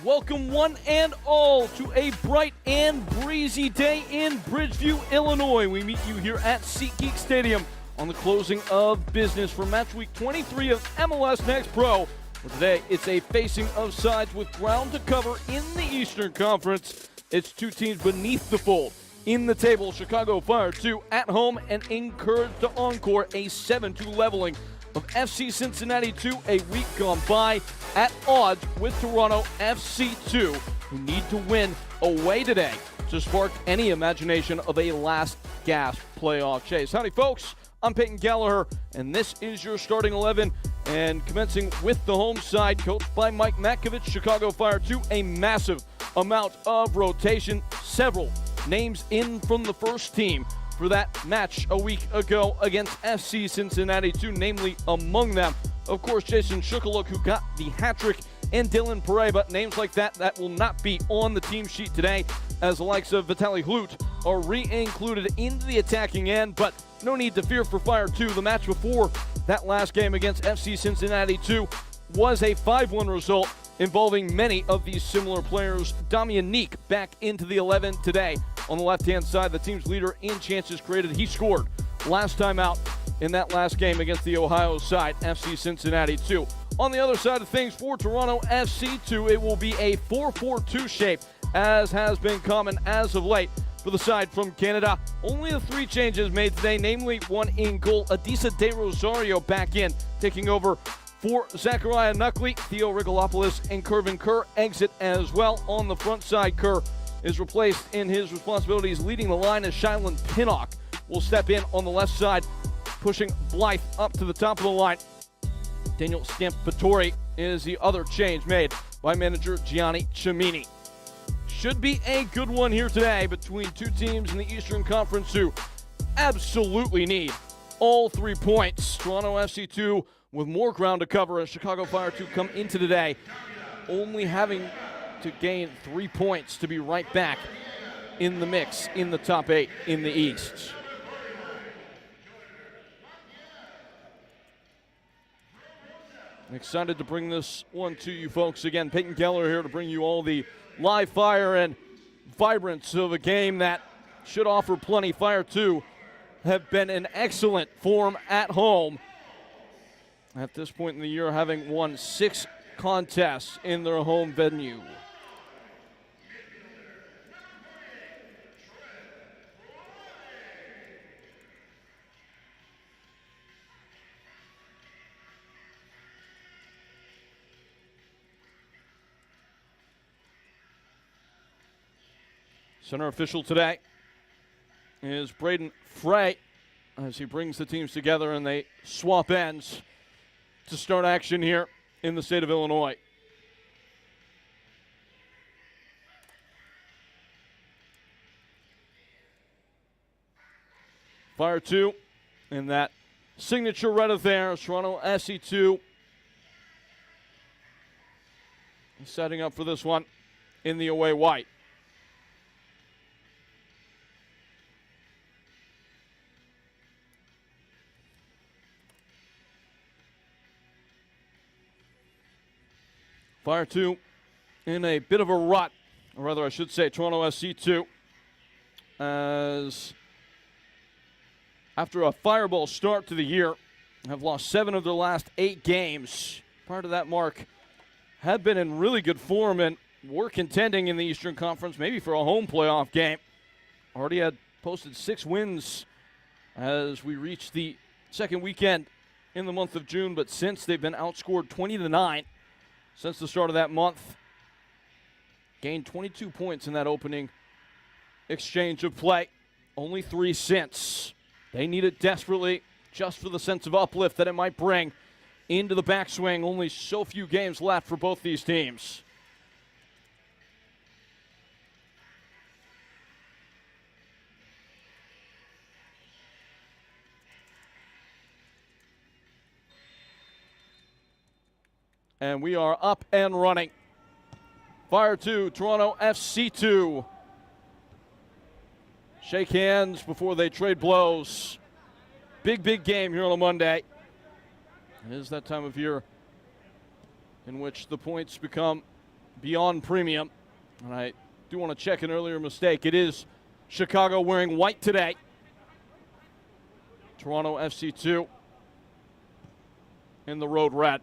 Welcome one and all to a bright and breezy day in Bridgeview, Illinois. We meet you here at SeatGeek Stadium on the closing of business for match week 23 of MLS Next Pro. For today, it's a facing of sides with ground to cover in the Eastern Conference. It's two teams beneath the fold. In the table, Chicago Fire 2 at home and encouraged to encore a 7-2 leveling of FC Cincinnati 2 a week gone by, at odds with Toronto FC 2, who need to win away today to spark any imagination of a last-gasp playoff chase. Howdy, folks. I'm Peyton Gallagher, and this is your starting 11. And commencing with the home side, coached by Mike Matkovich, Chicago Fire 2, a massive amount of rotation. Several names in from the first team for that match a week ago against FC Cincinnati 2, namely among them, of course, Jason Shukaluk, who got the hat trick, and Dylan Perret, but names like that will not be on the team sheet today, as the likes of Vitaly Hlut are re-included into the attacking end, but no need to fear for Fire 2. The match before that last game against FC Cincinnati 2 was a 5-1 result involving many of these similar players. Damian Neek back into the 11 today. On the left-hand side, the team's leader in chances created. He scored last time out in that last game against the Ohio side, FC Cincinnati 2. On the other side of things, for Toronto FC 2, it will be a 4-4-2 shape, as has been common as of late for the side from Canada. Only the 3 changes made today, namely one in goal. Adisa De Rosario back in, taking over for Zachariah Nuckley. Theo Rigolopoulos and Kervin Kerr exit as well. On the front side, Kerr is replaced in his responsibilities leading the line as Shilan Pinnock will step in on the left side, pushing Blythe up to the top of the line. Daniel Stampatori is the other change made by manager Gianni Cimini. Should be a good one here today between two teams in the Eastern Conference who absolutely need all 3 points. Toronto FC 2 with more ground to cover as Chicago Fire 2 come into today only having to gain 3 points to be right back in the mix in the top 8 in the East. I'm excited to bring this one to you folks. Again, Peyton Keller here to bring you all the live fire and vibrance of a game that should offer plenty. Fire 2 have been in excellent form at home at this point in the year, having won 6 contests in their home venue. Center official today is Braden Frey as he brings the teams together and they swap ends to start action here in the state of Illinois. Fire 2 in that signature red affair. Toronto SC2 setting up for this one in the away white. Fire 2 in a bit of a rut, or rather I should say Toronto SC2, as after a fireball start to the year, have lost 7 of their last 8 games. Prior to that mark, have been in really good form and were contending in the Eastern Conference, maybe for a home playoff game. Already had posted 6 wins as we reached the second weekend in the month of June, but since they've been outscored 20-9. Since the start of that month, gained 22 points in that opening exchange of play. Only 3 since. They need it desperately just for the sense of uplift that it might bring into the backswing. Only so few games left for both these teams. And we are up and running. Fire 2, Toronto FC 2. Shake hands before they trade blows. Big game here on a Monday. It is that time of year in which the points become beyond premium. And I do want to check an earlier mistake. It is Chicago wearing white today. Toronto FC2 in the road red.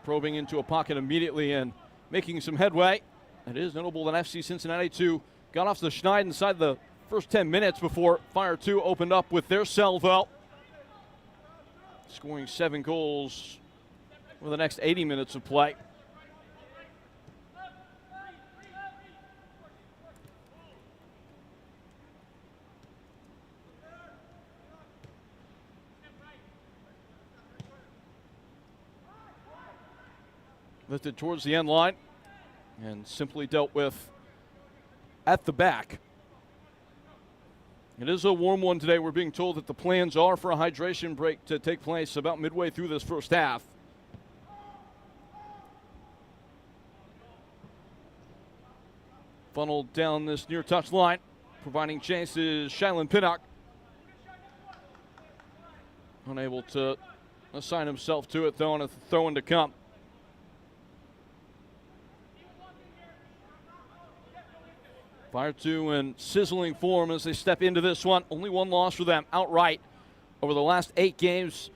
Probing into a pocket immediately and making some headway. It is notable that FC Cincinnati 2 got off the schneid inside the first 10 minutes before Fire 2 opened up with their salvo, scoring 7 goals over the next 80 minutes of play. Lifted towards the end line and simply dealt with at the back. It is a warm one today. We're being told that the plans are for a hydration break to take place about midway through this first half. Funneled down this near touch line, providing chase is Shylin Pinnock. Unable to assign himself to it, though, and a throw-in to come. Fire 2 in sizzling form as they step into this one. Only one loss for them outright over the last 8 games.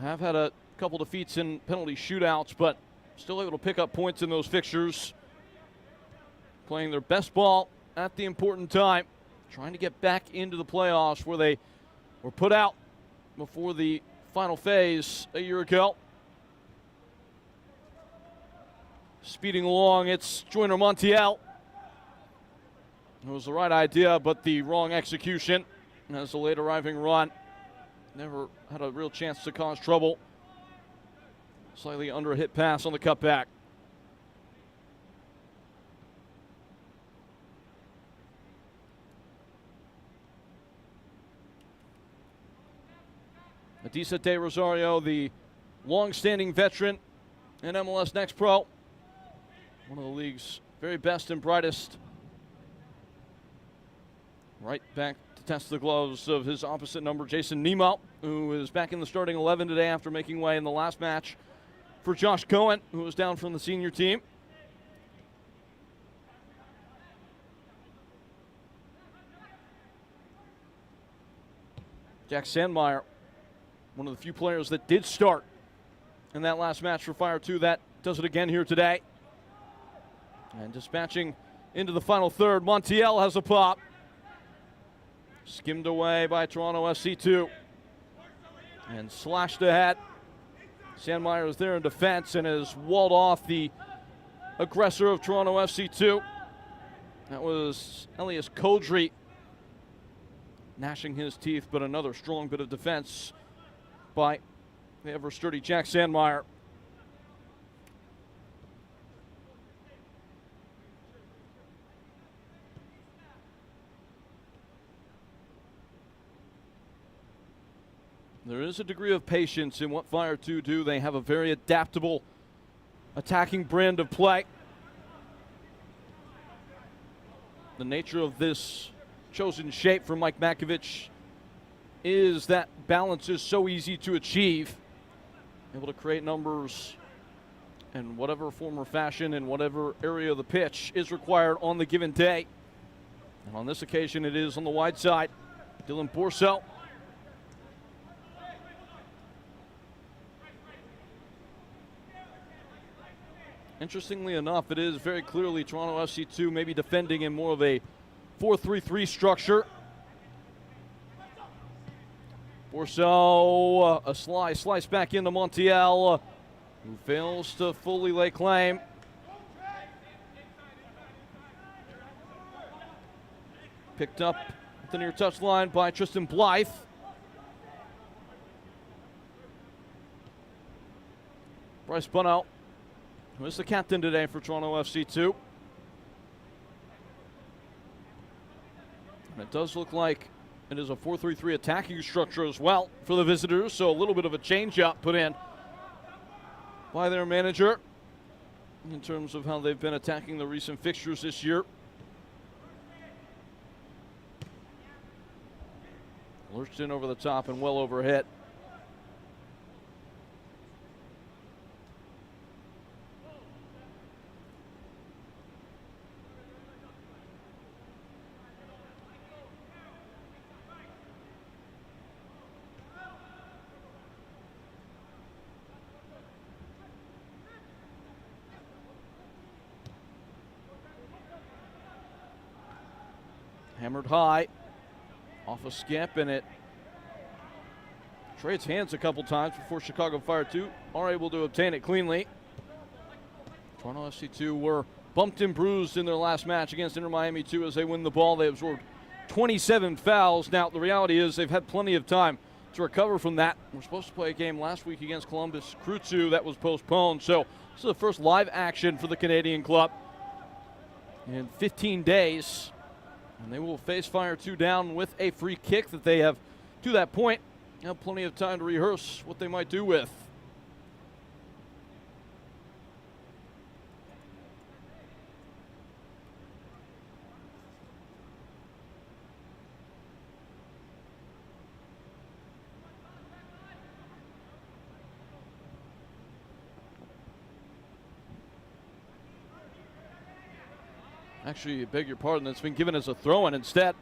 Have had a couple defeats in penalty shootouts, but still able to pick up points in those fixtures. Playing their best ball at the important time. Trying to get back into the playoffs where they were put out before the final phase a year ago. Speeding along, it's Joyner Montiel. It was the right idea, but the wrong execution as the late arriving run. Never had a real chance to cause trouble. Slightly under a hit pass on the cutback. Adisa De Rosario, the long-standing veteran in MLS Next Pro. One of the league's very best and brightest. Right back to test the gloves of his opposite number, Jason Nemo, who is back in the starting 11 today after making way in the last match for Josh Cohen, who was down from the senior team. Jack Sandmeyer, one of the few players that did start in that last match for Fire 2, that does it again here today. And dispatching into the final third, Montiel has a pop. Skimmed away by Toronto FC2 and slashed ahead. Sandmeyer is there in defense and has walled off the aggressor of Toronto FC2. That was Elias Kodri gnashing his teeth, but another strong bit of defense by the ever sturdy Jack Sandmeyer. There is a degree of patience in what Fire 2 do. They have a very adaptable attacking brand of play. The nature of this chosen shape for Mike Makovich is that balance is so easy to achieve. Able to create numbers in whatever form or fashion in whatever area of the pitch is required on the given day. And on this occasion, it is on the wide side. Dylan Borso. Interestingly enough, it is very clearly Toronto FC2 maybe defending in more of a 4-3-3 structure. Borso, a slice back into Montiel, who fails to fully lay claim. Picked up at the near touch line by Tristan Blythe. Bryce Bunno, who is the captain today for Toronto FC2. And it does look like it is a 4-3-3 attacking structure as well for the visitors, so a little bit of a change-up put in by their manager. in terms of how they've been attacking the recent fixtures this year. Lurched in over the top and well overhit. Hammered high, off a skip, and it trades hands a couple times before Chicago Fire 2 are able to obtain it cleanly. Toronto FC2 were bumped and bruised in their last match against Inter Miami 2 as they win the ball. They absorbed 27 fouls. Now, the reality is they've had plenty of time to recover from that. We're supposed to play a game last week against Columbus Crew 2 that was postponed. So this is the first live action for the Canadian club in 15 days. And they will face Fire 2 down with a free kick that they have, to that point, have plenty of time to rehearse what they might do with. Actually, I beg your pardon, that's been given as a throw-in instead.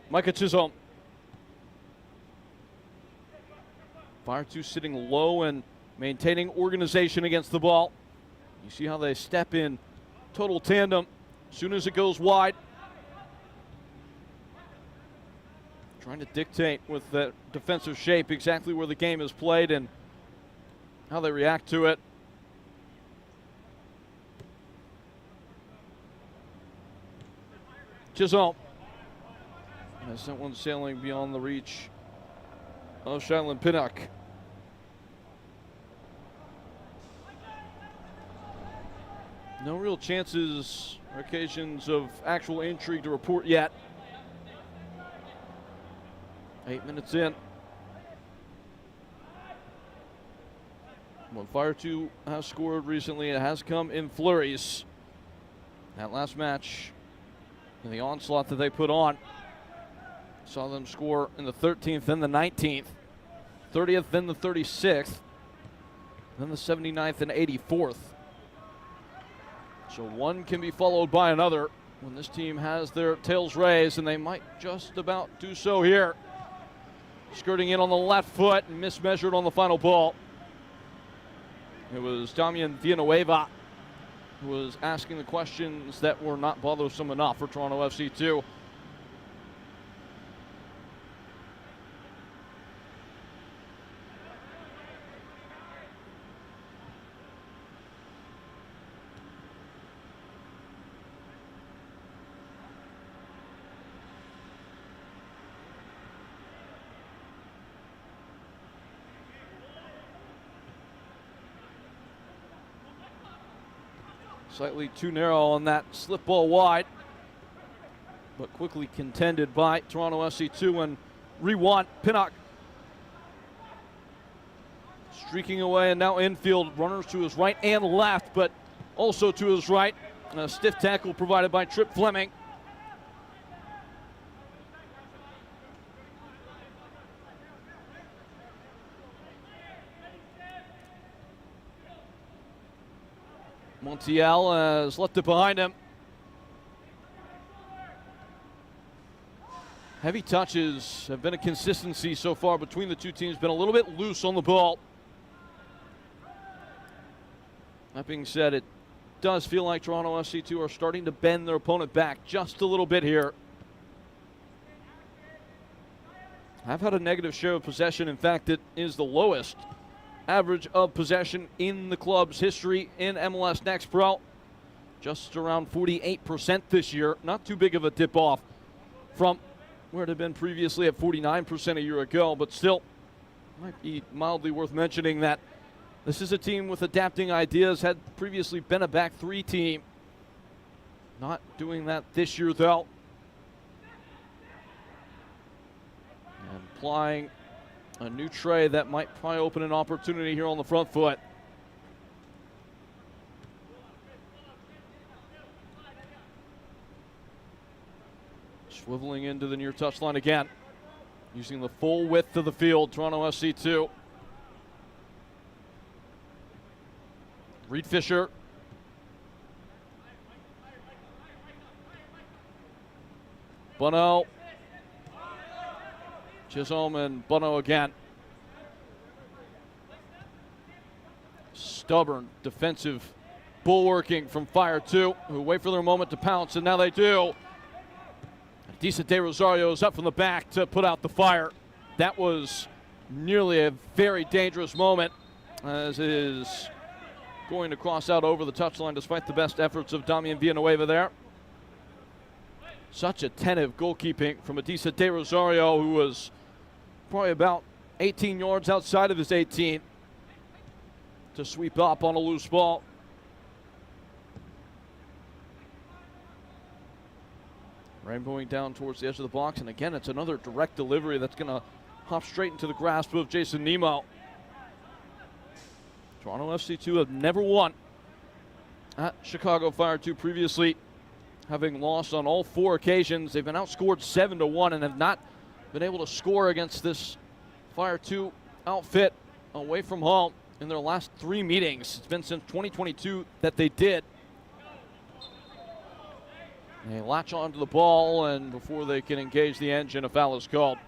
Micah Chisholm. Fire 2 sitting low and maintaining organization against the ball. You see how they step in total tandem as soon as it goes wide. Trying to dictate with the defensive shape exactly where the game is played and how they react to it. Chisholm has sent one sailing beyond the reach of Shailin Pinnock. No real chances or occasions of actual intrigue to report yet. 8 minutes in. When Fire 2 has scored recently, it has come in flurries. That last match, in the onslaught that they put on, saw them score in the 13th, then the 19th, 30th, then the 36th, then the 79th and 84th. So one can be followed by another when this team has their tails raised, and they might just about do so here. Skirting in on the left foot and mismeasured on the final ball. It was Damian Villanueva who was asking the questions that were not bothersome enough for Toronto FC2. Slightly too narrow on that slip ball wide, but quickly contended by Toronto FC2 and re-won. Pinnock streaking away and now infield. Runners to his right and left, but also to his right. And a stiff tackle provided by Trip Fleming. Montiel has left it behind him. Heavy touches have been a consistency so far between the two teams, been a little bit loose on the ball. That being said, it does feel like Toronto FC2 are starting to bend their opponent back just a little bit here. Have had a negative share of possession. In fact, it is the lowest average of possession in the club's history in MLS Next Pro. Just around 48% this year. Not too big of a dip off from where it had been previously at 49% a year ago, but still might be mildly worth mentioning that this is a team with adapting ideas, had previously been a back three team. Not doing that this year though. applying a new tray that might probably open an opportunity here on the front foot. Swiveling into the near touchline again, using the full width of the field, Toronto FC 2. Reed Fisher. Bono. Chisholm and Bono again. Stubborn defensive bulwarking from Fire 2, who wait for their moment to pounce, and now they do. Adisa De Rosario is up from the back to put out the fire. That was nearly a very dangerous moment, as it is going to cross out over the touchline despite the best efforts of Damian Villanueva there. Such attentive goalkeeping from Adisa De Rosario, who was probably about 18 yards outside of his 18 to sweep up on a loose ball. Rainbowing down towards the edge of the box, and again, it's another direct delivery that's going to hop straight into the grasp of Jason Nemo. Toronto FC 2 have never won at Chicago Fire 2 previously, having lost on all 4 occasions. They've been outscored 7-1 and have not been able to score against this Fire 2 outfit away from home in their last 3 meetings. It's been since 2022 that they did. They latch onto the ball, and before they can engage the engine, a foul is called.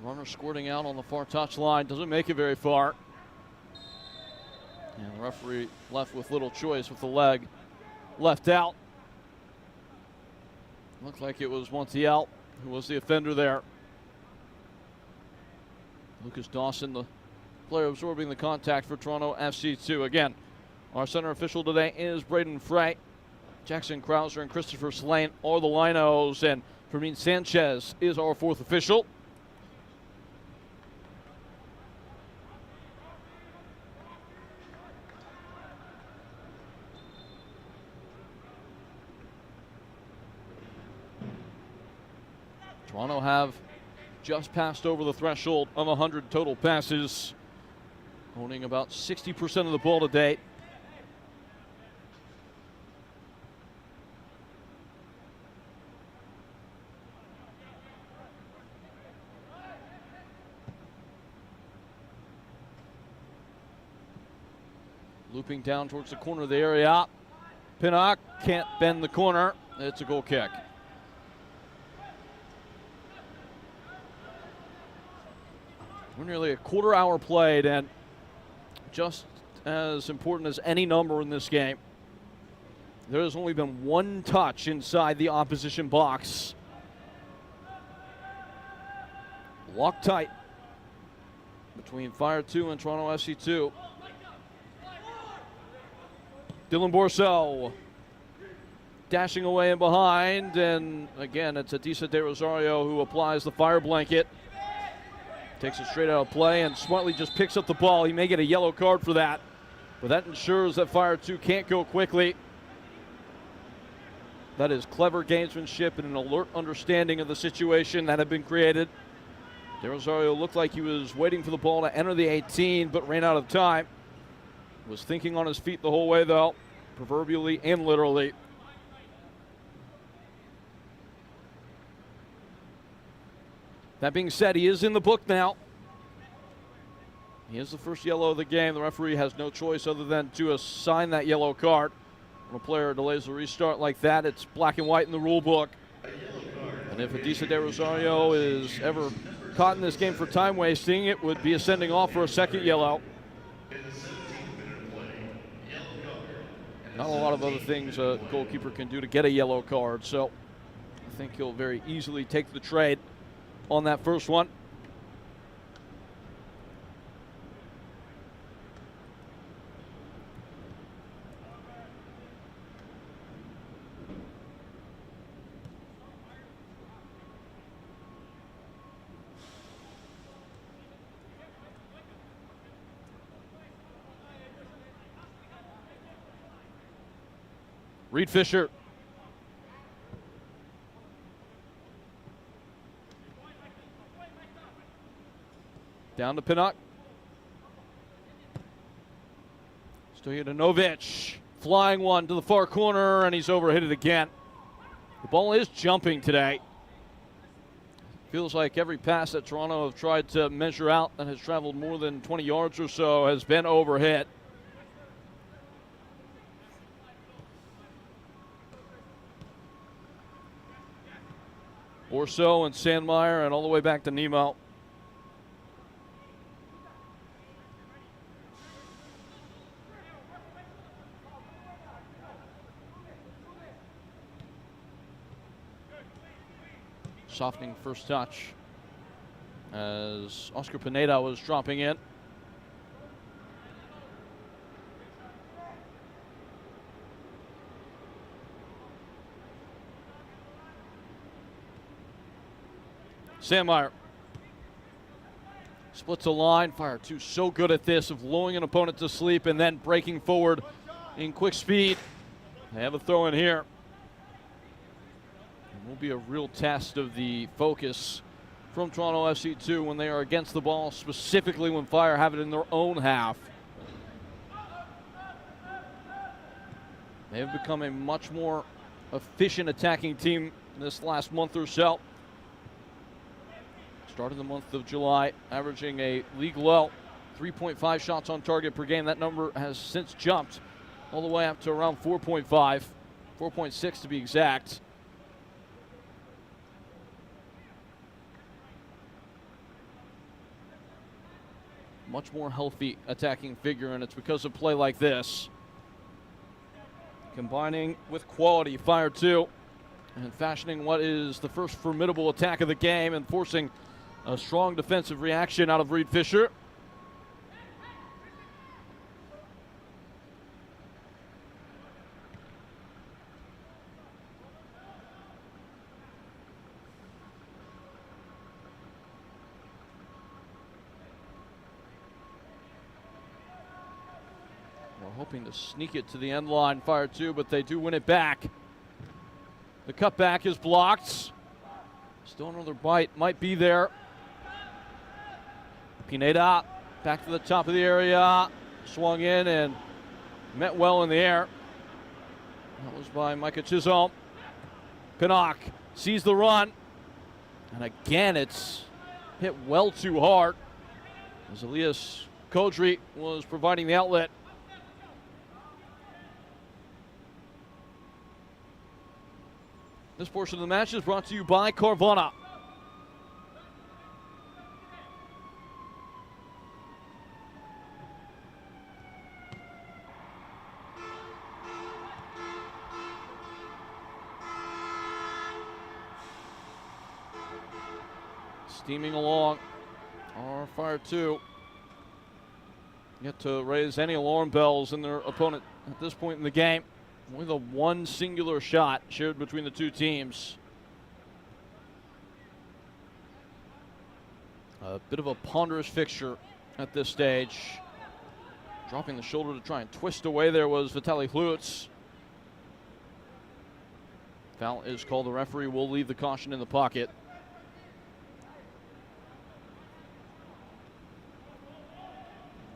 Runner squirting out on the far touchline, doesn't make it very far. And the referee left with little choice with the leg left out. Looked like it was Montiel who was the offender there. Lucas Dawson, the player absorbing the contact for Toronto FC 2. Again, our center official today is Braden Frey. Jackson Krauser and Christopher Slane are the linos, and Fermin Sanchez is our 4th official. Toronto have just passed over the threshold of 100 total passes, owning about 60% of the ball to date. Looping down towards the corner of the area. Pinnock can't bend the corner. It's a goal kick. We're nearly a quarter hour played, and just as important as any number in this game, there has only been 1 touch inside the opposition box. Locked tight between Fire 2 and Toronto FC 2. Dylan Bourseau dashing away and behind, and again, it's Adisa De Rosario who applies the fire blanket. Takes it straight out of play and smartly just picks up the ball. He may get a yellow card for that, but that ensures that Fire 2 can't go quickly. That is clever gamesmanship and an alert understanding of the situation that had been created. De Rosario looked like he was waiting for the ball to enter the 18, but ran out of time. Was thinking on his feet the whole way, though, proverbially and literally. That being said, he is in the book now. He is the first yellow of the game. The referee has no choice other than to assign that yellow card. When a player delays a restart like that, it's black and white in the rule book. And if Adisa De Rosario is ever caught in this game for time wasting, it would be a sending off for a second yellow. Not a lot of other things a goalkeeper can do to get a yellow card, so I think he'll very easily take the trade on that first one. Reed Fisher. Down to Pinnock. Stojanovic. Flying one to the far corner, and he's overhit it again. The ball is jumping today. Feels like every pass that Toronto have tried to measure out that has traveled more than 20 yards or so has been overhit. Orso and Sandmeyer, and all the way back to Nemo. Softening first touch as Oscar Pineda was dropping in. Sandmeyer splits a line. Fire two so good at this of lulling an opponent to sleep and then breaking forward in quick speed. They have a throw in here. It will be a real test of the focus from Toronto FC2 when they are against the ball, specifically when Fire have it in their own half. They have become a much more efficient attacking team this last month or so. Started the month of July, averaging a league low 3.5 shots on target per game. That number has since jumped all the way up to around 4.5, 4.6 to be exact. Much more healthy attacking figure, and it's because of play like this. Combining with quality, Fire 2, and fashioning what is the first formidable attack of the game and forcing a strong defensive reaction out of Reed Fisher. Hoping to sneak it to the end line, Fire 2, but they do win it back. The cutback is blocked. Still another bite, might be there. Pineda back to the top of the area. Swung in and met well in the air. That was by Micah Chisholm. Pinnock sees the run. And again, it's hit well too hard as Elias Kodri was providing the outlet. This portion of the match is brought to you by Carvana. Steaming along are Fire 2. Yet to raise any alarm bells in their opponent at this point in the game. Only the one singular shot shared between the two teams. A bit of a ponderous fixture at this stage. Dropping the shoulder to try and twist away there was Vitaly Hlutz. Foul is called. The referee will leave the caution in the pocket.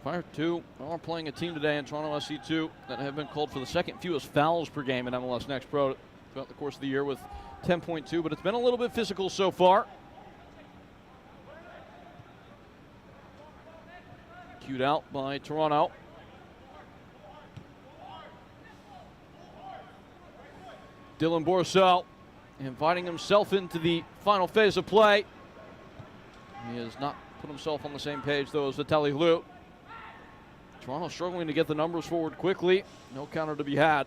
Fire 2 are playing a team today in Toronto SC2 that have been called for the second fewest fouls per game in MLS Next Pro throughout the course of the year with 10.2, but it's been a little bit physical so far. Cued out by Toronto. Dylan Borso inviting himself into the final phase of play. He has not put himself on the same page, though, as Vitaly Hlutz. Toronto struggling to get the numbers forward quickly. No counter to be had.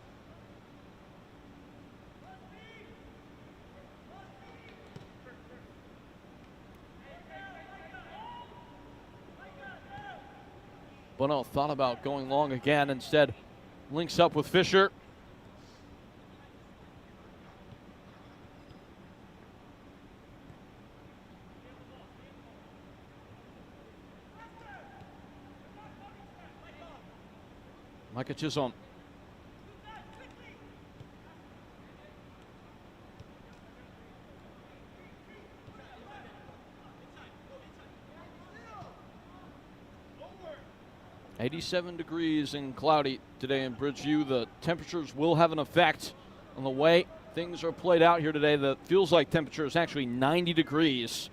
Bono thought about going long again. Instead, links up with Fisher. Micah Chisholm. 87 degrees and cloudy today in Bridgeview. The temperatures will have an effect on the way things are played out here today. The feels like temperature is actually 90 degrees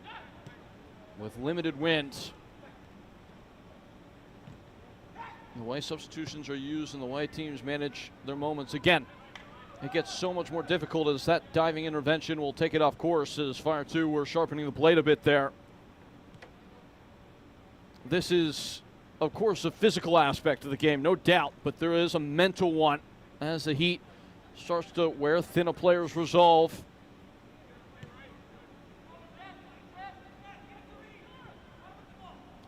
with limited winds. The way substitutions are used and the way teams manage their moments, again, it gets so much more difficult as that diving intervention will take it off course. As Fire 2 were sharpening the blade a bit there. This is, of course, a physical aspect of the game, no doubt, but there is a mental one as the heat starts to wear thin a player's resolve.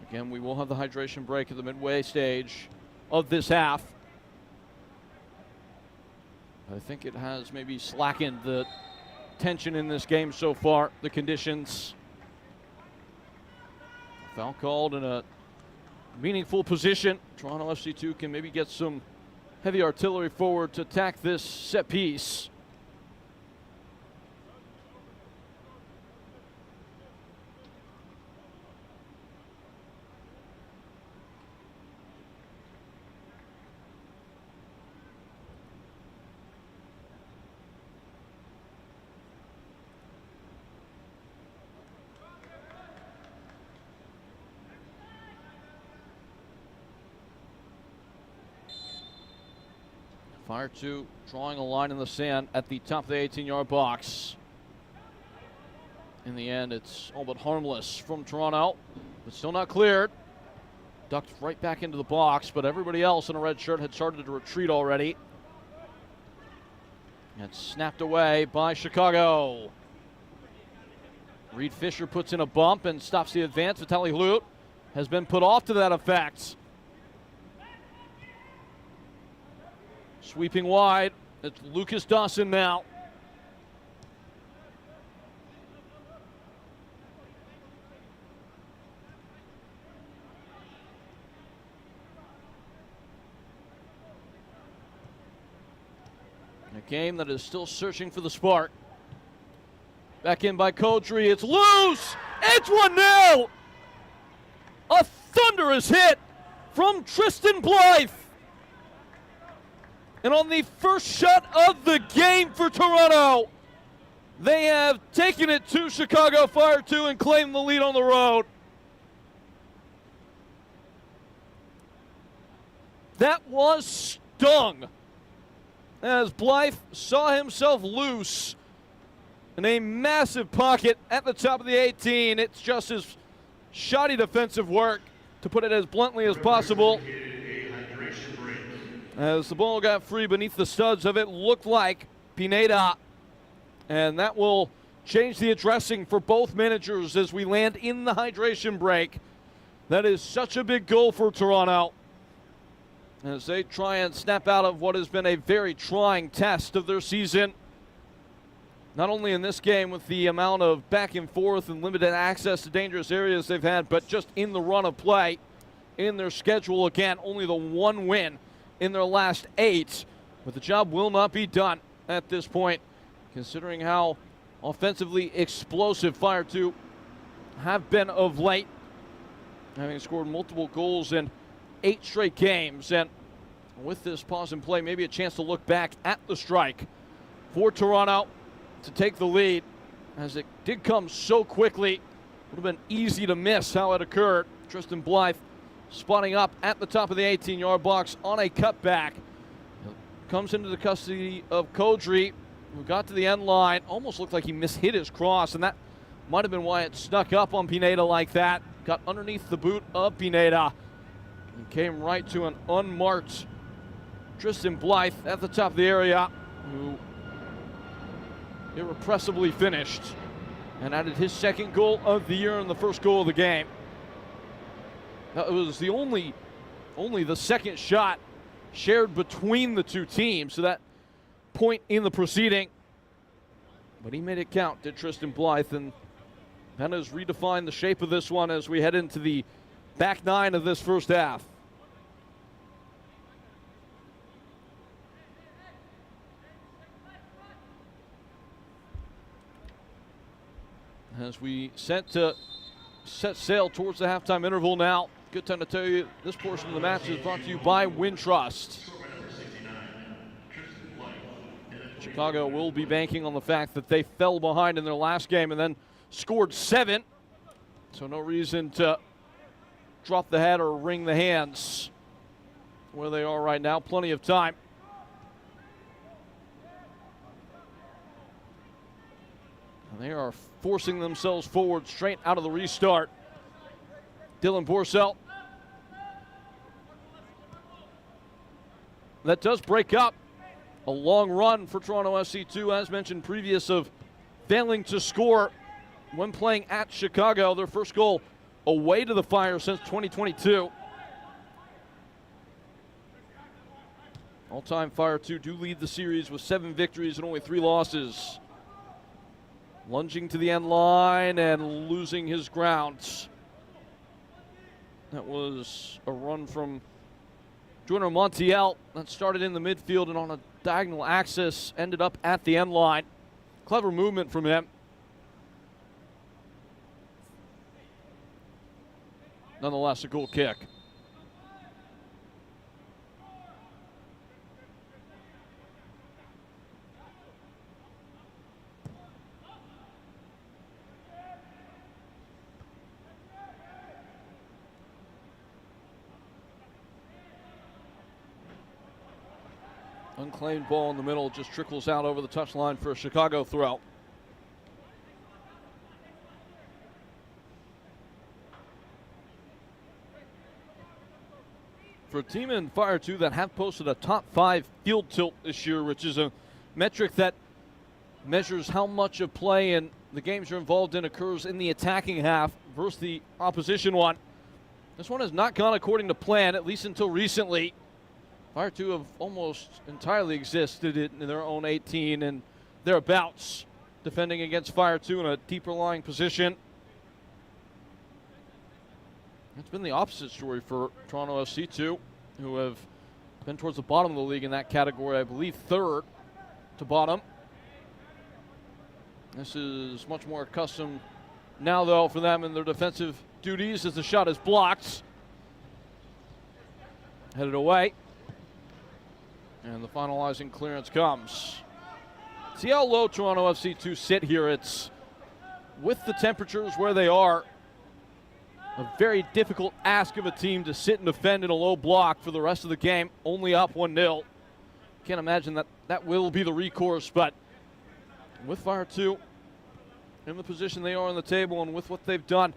Again, we will have the hydration break at the midway stage of this half. I think it has maybe slackened the tension in this game so far, the conditions. Foul called in a meaningful position. Toronto FC2 can maybe get some heavy artillery forward to attack this set piece. Fire 2 drawing a line in the sand at the top of the 18-yard box. In the end, it's all but harmless from Toronto, but still not cleared. Ducked right back into the box, but everybody else in a red shirt had started to retreat already. And snapped away by Chicago. Reed Fisher puts in a bump and stops the advance. Vitaly Hlut has been put off to that effect. Sweeping wide, it's Lucas Dawson now. A game that is still searching for the spark. Back in by Kodri, it's loose! It's 1-0! A thunderous hit from Tristan Blythe. And on the first shot of the game for Toronto, they have taken it to Chicago Fire 2 and claimed the lead on the road. That was stung as Blythe saw himself loose in a massive pocket at the top of the 18. It's just his shoddy defensive work, to put it as bluntly as possible. As the ball got free beneath the studs of it, looked like Pineda. And that will change the addressing for both managers as we land in the hydration break. That is such a big goal for Toronto as they try and snap out of what has been a very trying test of their season. Not only in this game with the amount of back and forth and limited access to dangerous areas they've had, but just in the run of play, in their schedule. Again, only the one win in their last 8, but the job will not be done at this point, considering how offensively explosive Fire 2 have been of late, having scored multiple goals in 8 straight games. And with this pause in play, maybe a chance to look back at the strike for Toronto to take the lead, as it did come so quickly. Would have been easy to miss how it occurred. Tristan Blythe spotting up at the top of the 18-yard box on a cutback. Comes into the custody of Kodri, who got to the end line. Almost looked like he mishit his cross, and that might have been why it snuck up on Pineda like that. Got underneath the boot of Pineda and came right to an unmarked Tristan Blythe at the top of the area, who irrepressibly finished and added his second goal of the year and the first goal of the game. That was the only the second shot shared between the two teams, so that point in the proceeding. But he made it count, did Tristan Blythe, and that has redefined the shape of this one as we head into the back 9 of this first half. As we set sail towards the halftime interval now, Good time to tell you this portion of the match is brought to you by Wintrust. Chicago will be banking on the fact that they fell behind in their last game and then scored 7. So no reason to drop the hat or wring the hands where they are right now. Plenty of time. And they are forcing themselves forward straight out of the restart. Dylan Borsell. That does break up a long run for Toronto FC2, as mentioned previous, of failing to score when playing at Chicago. Their first goal away to the Fire since 2022. All-time Fire 2 do lead the series with 7 victories and only 3 losses. Lunging to the end line and losing his ground. That was a run from Joyner Montiel that started in the midfield and on a diagonal axis ended up at the end line. Clever movement from him. Nonetheless, a goal kick. Unclaimed ball in the middle, just trickles out over the touchline for a Chicago throw. For a team in Fire 2 that have posted a top 5 field tilt this year, which is a metric that measures how much of play and the games you're involved in occurs in the attacking half versus the opposition one. This one has not gone according to plan, at least until recently. Fire 2 have almost entirely existed in their own 18 and thereabouts, defending against Fire 2 in a deeper lying position. It's been the opposite story for Toronto FC2, who have been towards the bottom of the league in that category, I believe 3rd to bottom. This is much more accustomed now, though, for them in their defensive duties as the shot is blocked. Headed away. And the finalizing clearance comes. See how low Toronto FC2 sit here. It's, with the temperatures where they are, a very difficult ask of a team to sit and defend in a low block for the rest of the game, only up 1-0. Can't imagine that that will be the recourse, but with Fire 2 in the position they are on the table and with what they've done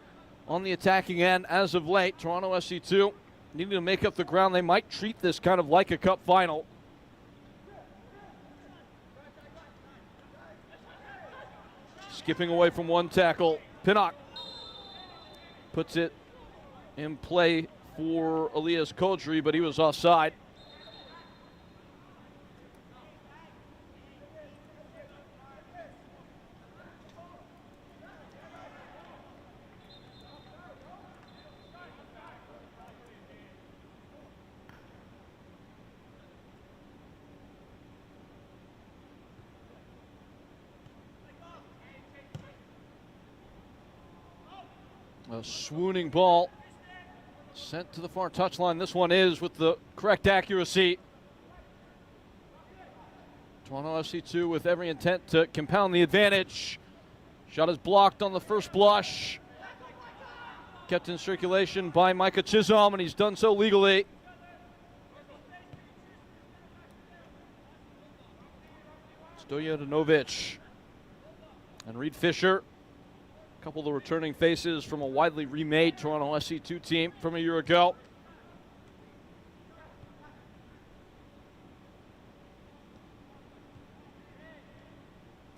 on the attacking end as of late, Toronto FC2 needing to make up the ground. They might treat this kind of like a cup final. Skipping away from one tackle, Pinnock puts it in play for Elias Kodri, but he was offside. A swooning ball sent to the far touchline. This one is with the correct accuracy. Toronto FC2 with every intent to compound the advantage. Shot is blocked on the first blush. Kept in circulation by Micah Chisholm, and he's done so legally. Stojanovic and Reed Fisher. A couple of the returning faces from a widely remade Toronto SC2 team from a year ago.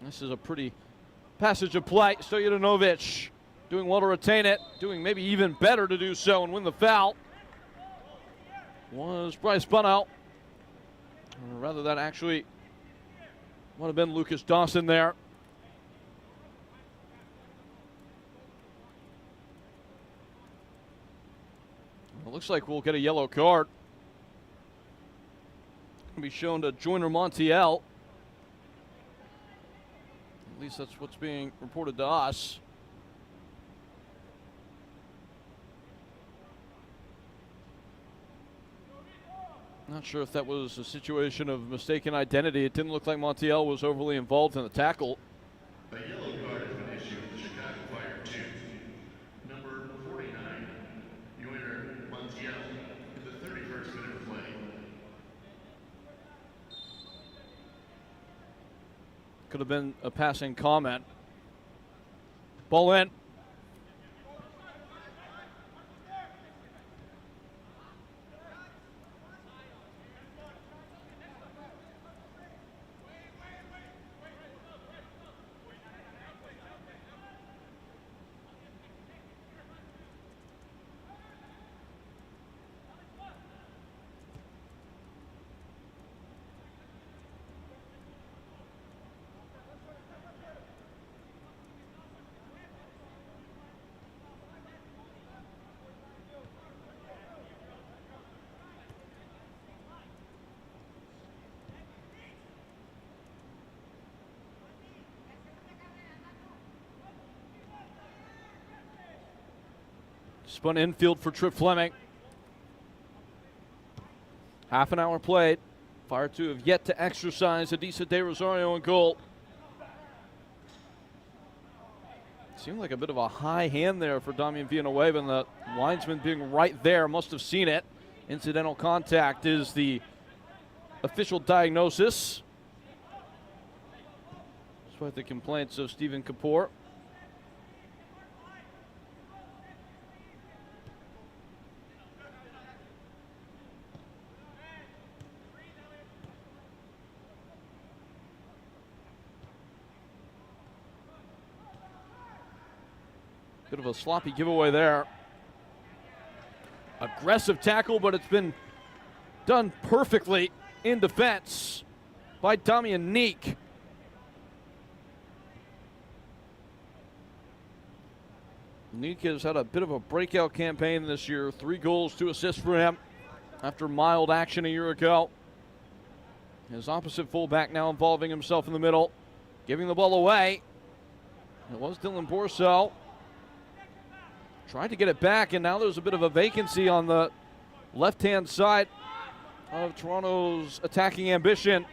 This is a pretty passage of play. Stojanovic doing well to retain it, doing maybe even better to do so and win the foul. Was Bryce Bunnow. Or rather, that actually would have been Lucas Dawson there. It looks like we'll get a yellow card. It's going to be shown to Joyner Montiel. At least that's what's being reported to us. Not sure if that was a situation of mistaken identity. It didn't look like Montiel was overly involved in the tackle. A yellow card has been issued to Chicago Fire 2. Number 49, Yoiner Montiel, in the 31st minute of play. Could have been a passing comment. Ball in. Spun infield for Trip Fleming. Half an hour played. Fire 2 have yet to exercise Adisa De Rosario in goal. Seemed like a bit of a high hand there for Damian Villanueva, and the linesman being right there must have seen it. Incidental contact is the official diagnosis, despite the complaints of Stephen Kapoor. Bit of a sloppy giveaway there. Aggressive tackle, but it's been done perfectly in defense by Damian Neek. Neek has had a bit of a breakout campaign this year. 3 goals, 2 assists for him after mild action a year ago. His opposite fullback now involving himself in the middle, giving the ball away. It was Dylan Borso. Tried to get it back, and now there's a bit of a vacancy on the left-hand side of Toronto's attacking ambition.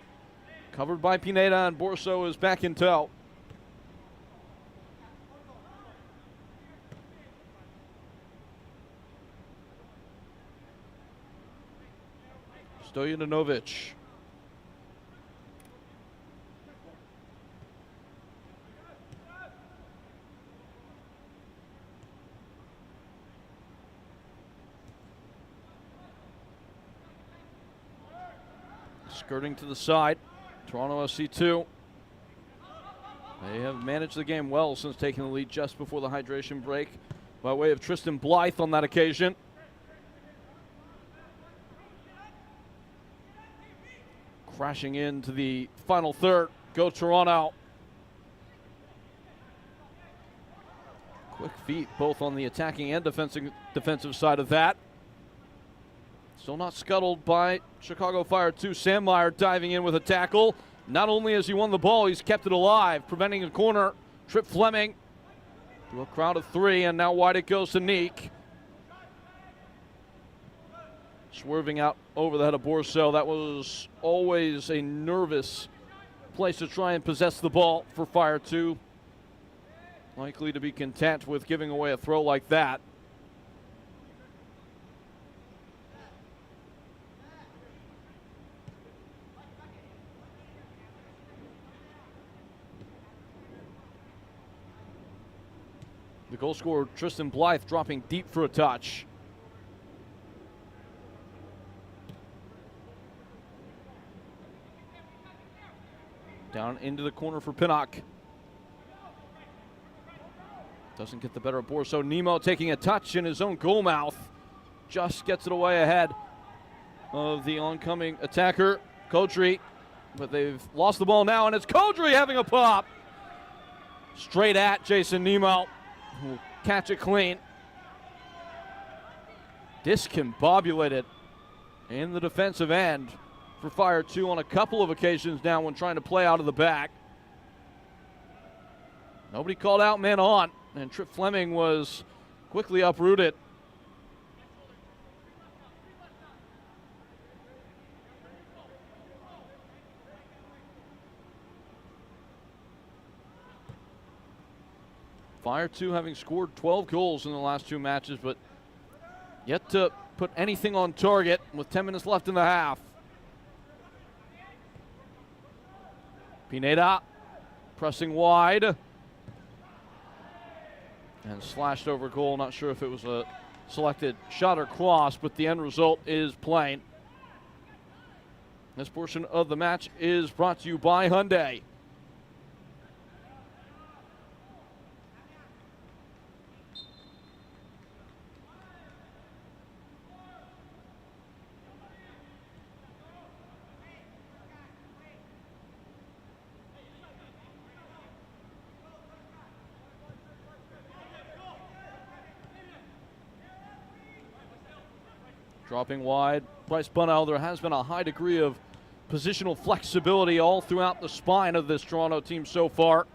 Covered by Pineda, and Borso is back in tow. Stojanovic. Skirting to the side, Toronto SC2. They have managed the game well since taking the lead just before the hydration break by way of Tristan Blythe on that occasion. Crashing into the final third. Go Toronto. Quick feet both on the attacking and defensive side of that. Still not scuttled by Chicago Fire 2. Sam Meyer diving in with a tackle. Not only has he won the ball, he's kept it alive, preventing a corner. Trip Fleming to a crowd of 3, and now wide it goes to Neek. Swerving out over the head of Borso. That was always a nervous place to try and possess the ball for Fire 2. Likely to be content with giving away a throw like that. The goal scorer, Tristan Blythe, dropping deep for a touch. Down into the corner for Pinnock. Doesn't get the better of Borso. Nemo taking a touch in his own goal mouth. Just gets it away ahead of the oncoming attacker, Kodri. But they've lost the ball now, and it's Kodri having a pop. Straight at Jason Nemo. Will catch it clean. Discombobulated in the defensive end for Fire 2 on a couple of occasions now when trying to play out of the back. Nobody called out, man on, and Trip Fleming was quickly uprooted. Fire 2 having scored 12 goals in the last 2 matches, but yet to put anything on target with 10 minutes left in the half. Pineda pressing wide. And slashed over goal. Not sure if it was a selected shot or cross, but the end result is plain. This portion of the match is brought to you by Hyundai. Dropping wide, Bryce Bunnell. There has been a high degree of positional flexibility all throughout the spine of this Toronto team so far.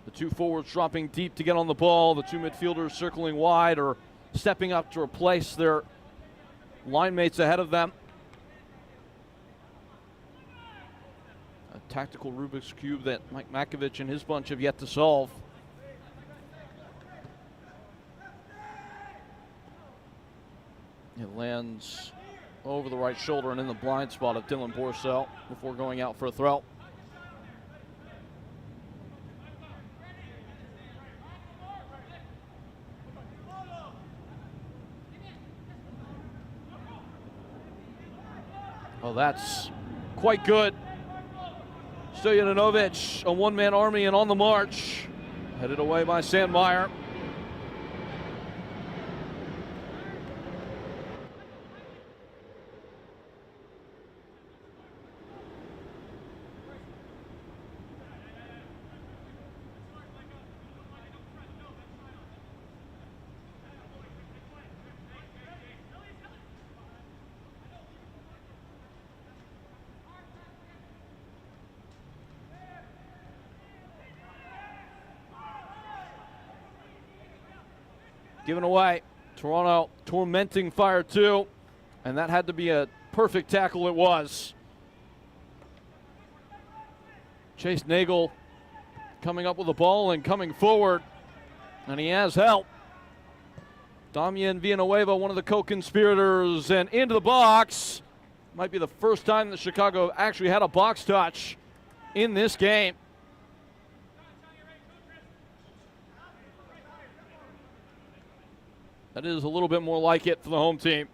The 2 forwards dropping deep to get on the ball. The 2 midfielders circling wide or stepping up to replace their line mates ahead of them. A tactical Rubik's Cube that Mike Makovich and his bunch have yet to solve. It lands over the right shoulder and in the blind spot of Dylan Bourcel before going out for a throw. Oh, that's quite good. Stojanovic, a one-man army and on the march. Headed away by Sandmeyer. Given away. Toronto tormenting Fire 2, and that had to be a perfect tackle. It was. Chase Nagel coming up with the ball and coming forward, and he has help. Damian Villanueva, one of the co-conspirators, and into the box. Might be the first time that Chicago actually had a box touch in this game. That is a little bit more like it for the home team.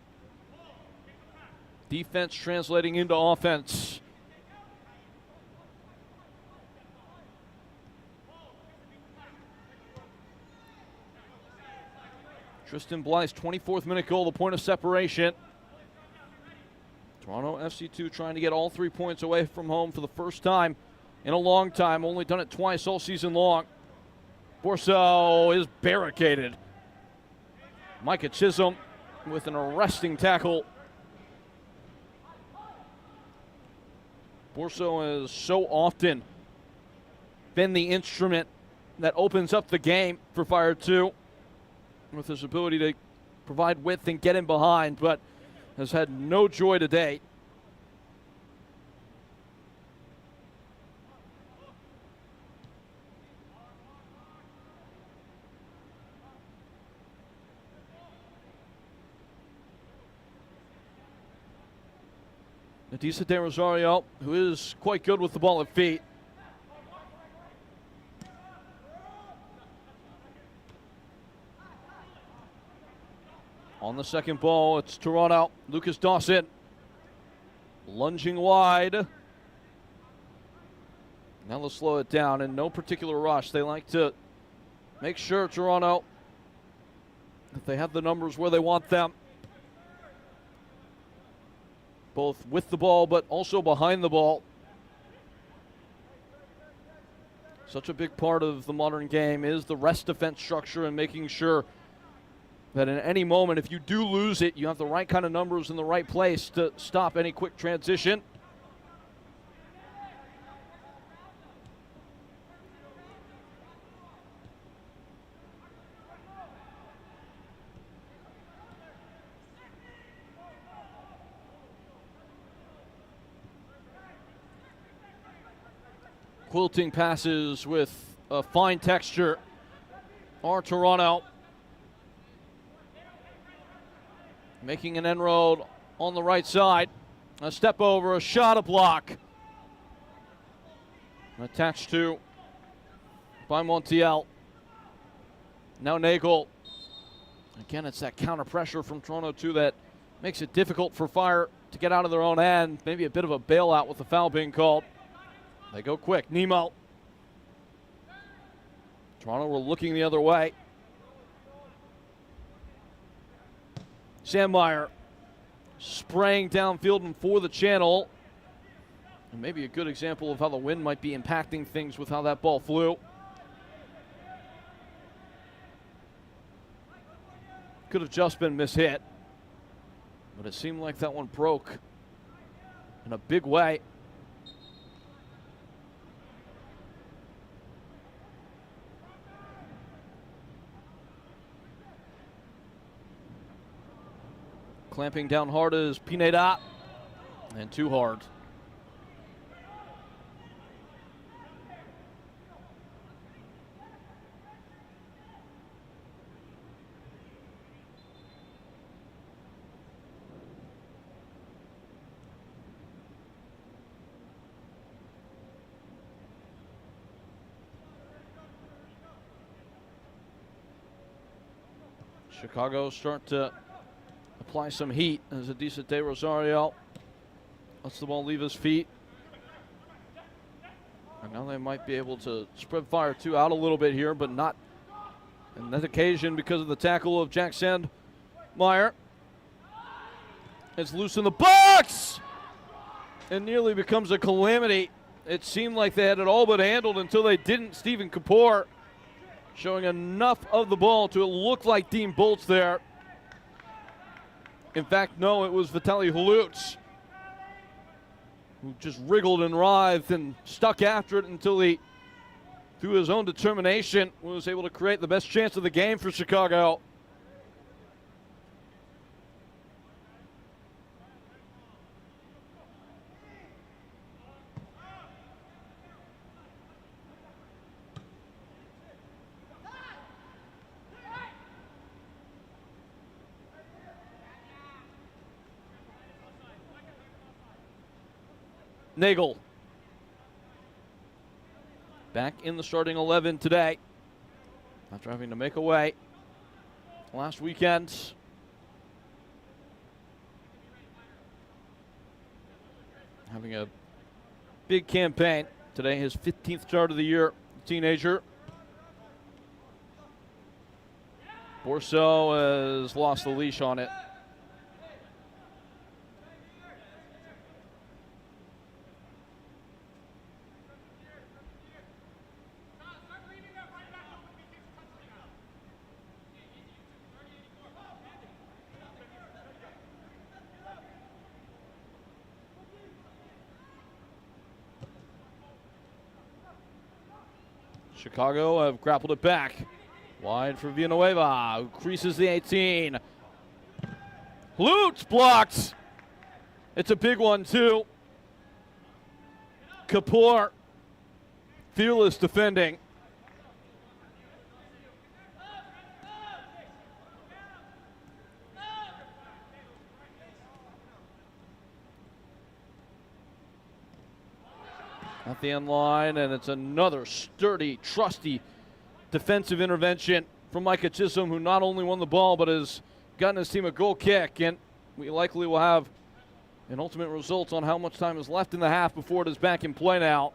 Defense translating into offense. Tristan Blythe's 24th minute goal, the point of separation. Toronto FC2 trying to get all 3 points away from home for the first time in a long time. Only done it twice all season long. Bourcel is barricaded. Micah Chisholm with an arresting tackle. Bourcel has so often been the instrument that opens up the game for Fire 2 with his ability to provide width and get in behind, but has had no joy to date. Adisa De Rosario, who is quite good with the ball at feet. On the second ball, it's Toronto. Lucas Dawson lunging wide. Now they'll slow it down in no particular rush. They like to make sure, Toronto, that they have the numbers where they want them. Both with the ball, but also behind the ball. Such a big part of the modern game is the rest defense structure and making sure that in any moment, if you do lose it, you have the right kind of numbers in the right place to stop any quick transition. Quilting passes with a fine texture are Toronto. Making an inroad on the right side. A step over, a shot, a block. Attached to by Montiel. Now Nagel. Again, it's that counter pressure from Toronto, too, that makes it difficult for Fire to get out of their own end. Maybe a bit of a bailout with the foul being called. They go quick. Nemo. Toronto were looking the other way. Sandmeyer spraying downfield and for the channel. And maybe a good example of how the wind might be impacting things with how that ball flew. Could have just been mishit, but it seemed like that one broke in a big way. Clamping down hard is Pineda, and too hard. Chicago start to apply some heat as Adisa De Rosario lets the ball leave his feet. And now they might be able to spread Fire 2 out a little bit here, but not on that occasion because of the tackle of Jack Sandmeyer. It's loose in the box! And nearly becomes a calamity. It seemed like they had it all but handled until they didn't. Stephen Kapoor showing enough of the ball to look like Dean Bolts there. In fact, no, it was Vitaly Hulutz who just wriggled and writhed and stuck after it until he, through his own determination, was able to create the best chance of the game for Chicago. Nagel back in the starting 11 today after having to make away last weekend. Having a big campaign today, his 15th start of the year, teenager. Borso has lost the leash on it. Chicago have grappled it back. Wide for Villanueva, who creases the 18. Lutz blocked. It's a big one, too. Kapoor, fearless defending. At the end line, and it's another sturdy, trusty defensive intervention from Micah Chisholm, who not only won the ball, but has gotten his team a goal kick. And we likely will have an ultimate result on how much time is left in the half before it is back in play now.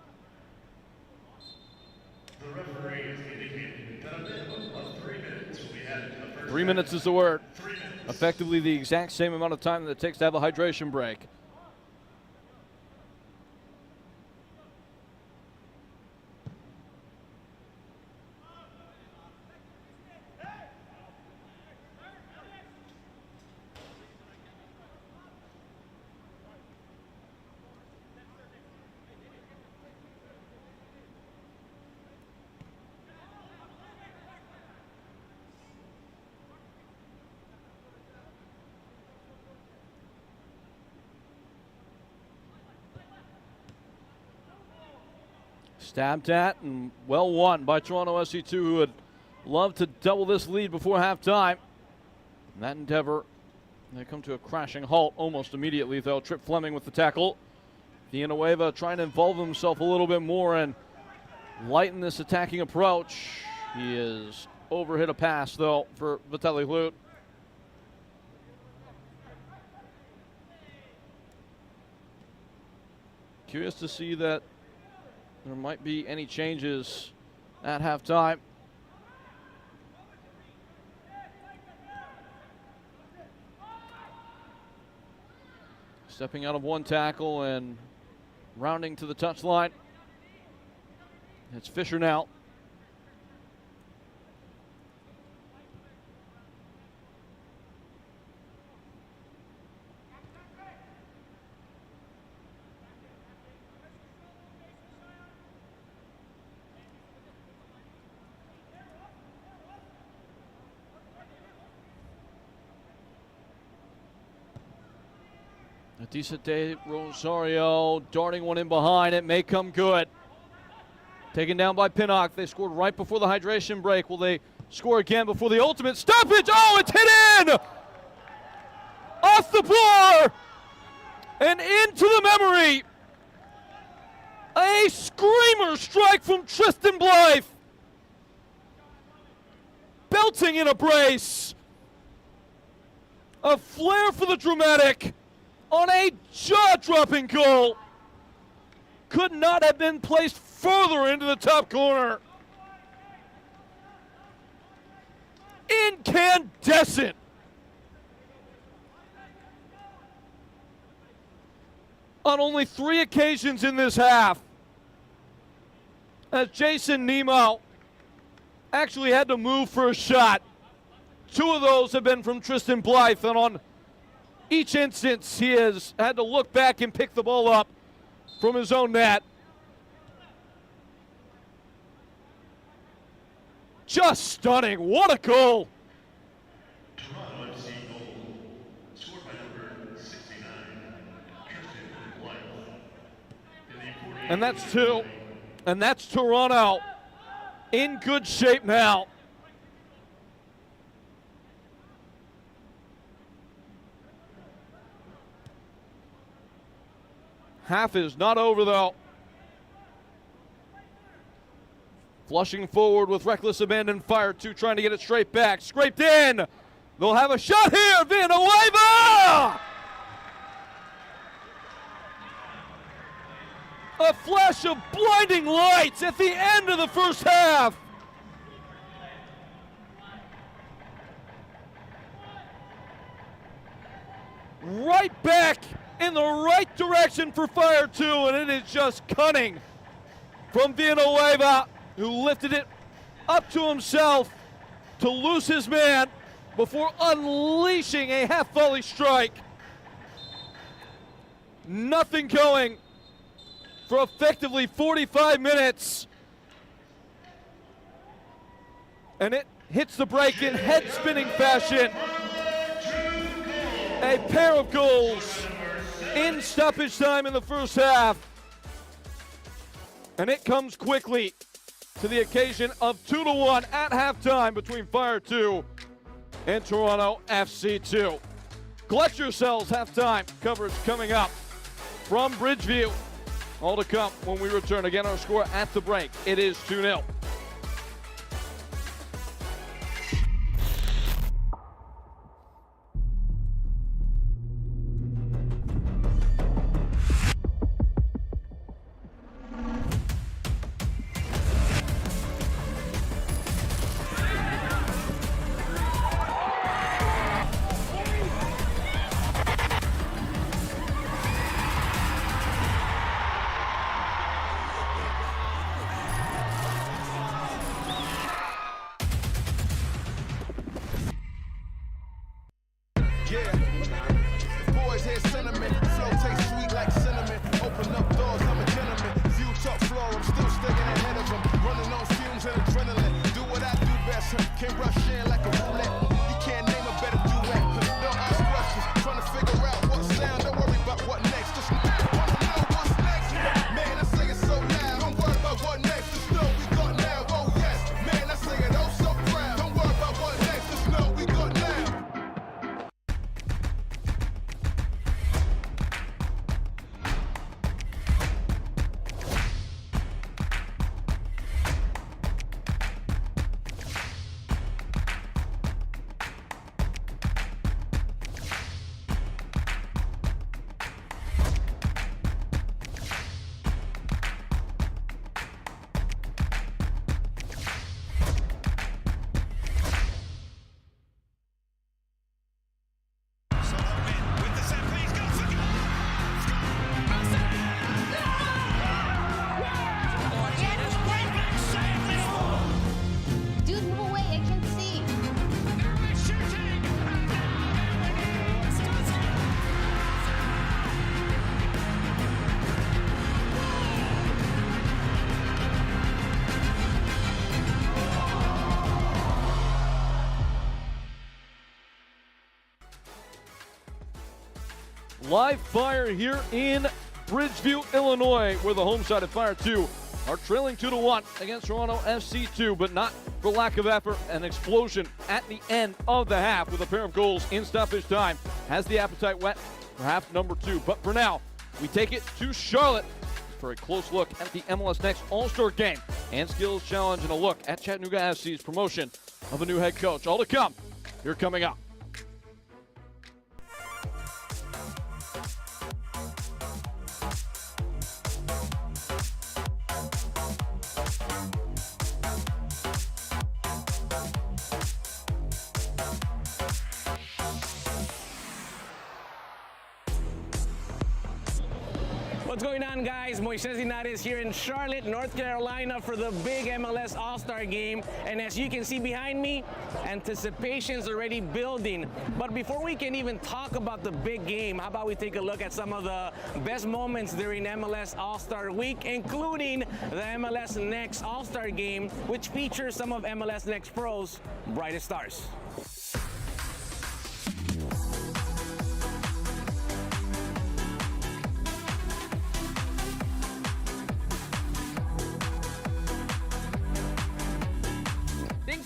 The referee has indicated that a minimum of 3 minutes will be added to the first. 3 minutes is the word. 3 minutes. Effectively the exact same amount of time that it takes to have a hydration break. Stabbed at and well won by Toronto SC2, who had love to double this lead before halftime. And that endeavor, they come to a crashing halt almost immediately, though. Trip Fleming with the tackle. Villanueva trying to involve himself a little bit more and lighten this attacking approach. He is overhit a pass, though, for Vitaly Hlut. Curious to see that there might be any changes at halftime. Stepping out of one tackle and rounding to the touchline. It's Fisher now. A decent day, Rosario darting one in behind. It may come good. Taken down by Pinnock. They scored right before the hydration break. Will they score again before the ultimate stoppage? Oh, it's hit in! Off the bar! And into the memory. A screamer strike from Tristan Blythe. Belting in a brace. A flair for the dramatic. On a jaw-dropping goal. Could not have been placed further into the top corner. Incandescent. On only 3 occasions in this half, as Jason Nemo actually had to move for a shot. 2 of those have been from Tristan Blythe, and on each instance, he has had to look back and pick the ball up from his own net. Just stunning. What a goal. Toronto FC goal, scored by number 69, Tristan Blythe. And that's 2. And that's Toronto in good shape now. Half is not over, though. Flushing forward with reckless abandon. Fire 2 trying to get it straight back. Scraped in. They'll have a shot here. Villanueva! A flash of blinding lights at the end of the first half. Right back in the right direction for Fire 2, and it is just cunning from Villanueva, who lifted it up to himself to lose his man before unleashing a half-volley strike. Nothing going for effectively 45 minutes. And it hits the break in head-spinning fashion. A pair of goals in stoppage time in the first half. And it comes quickly to the occasion of 2-1 at halftime between Fire 2 and Toronto FC 2. Collect yourselves, halftime coverage coming up from Bridgeview. All to come when we return. Again, our score at the break, it is 2-0. live fire here in Bridgeview, Illinois, where the home side of Fire 2 are trailing 2-1 against Toronto FC2, but not for lack of effort. An explosion at the end of the half with a pair of goals in stoppage time has the appetite whet for half number 2. But for now, we take it to Charlotte for a close look at the MLS Next All-Star Game and Skills Challenge, and a look at Chattanooga FC's promotion of a new head coach. All to come here coming up. What's going on, guys? Moises Linares here in Charlotte, North Carolina for the big MLS All-Star Game. And as you can see behind me, anticipation's already building. But before we can even talk about the big game, how about we take a look at some of the best moments during MLS All-Star Week, including the MLS Next All-Star Game, which features some of MLS Next Pro's brightest stars.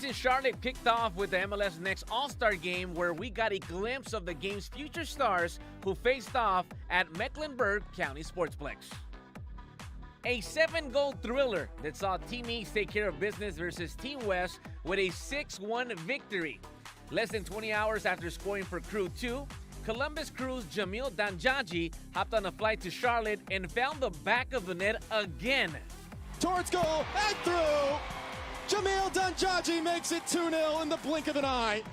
In Charlotte kicked off with the MLS Next All-Star Game, where we got a glimpse of the game's future stars who faced off at Mecklenburg County Sportsplex. A 7-goal thriller that saw Team East take care of business versus Team West with a 6-1 victory. Less than 20 hours after scoring for Crew 2, Columbus Crew's Jamil Danjaji hopped on a flight to Charlotte and found the back of the net again. Towards goal and through! Jamil Danjaji makes it 2-0 in the blink of an eye.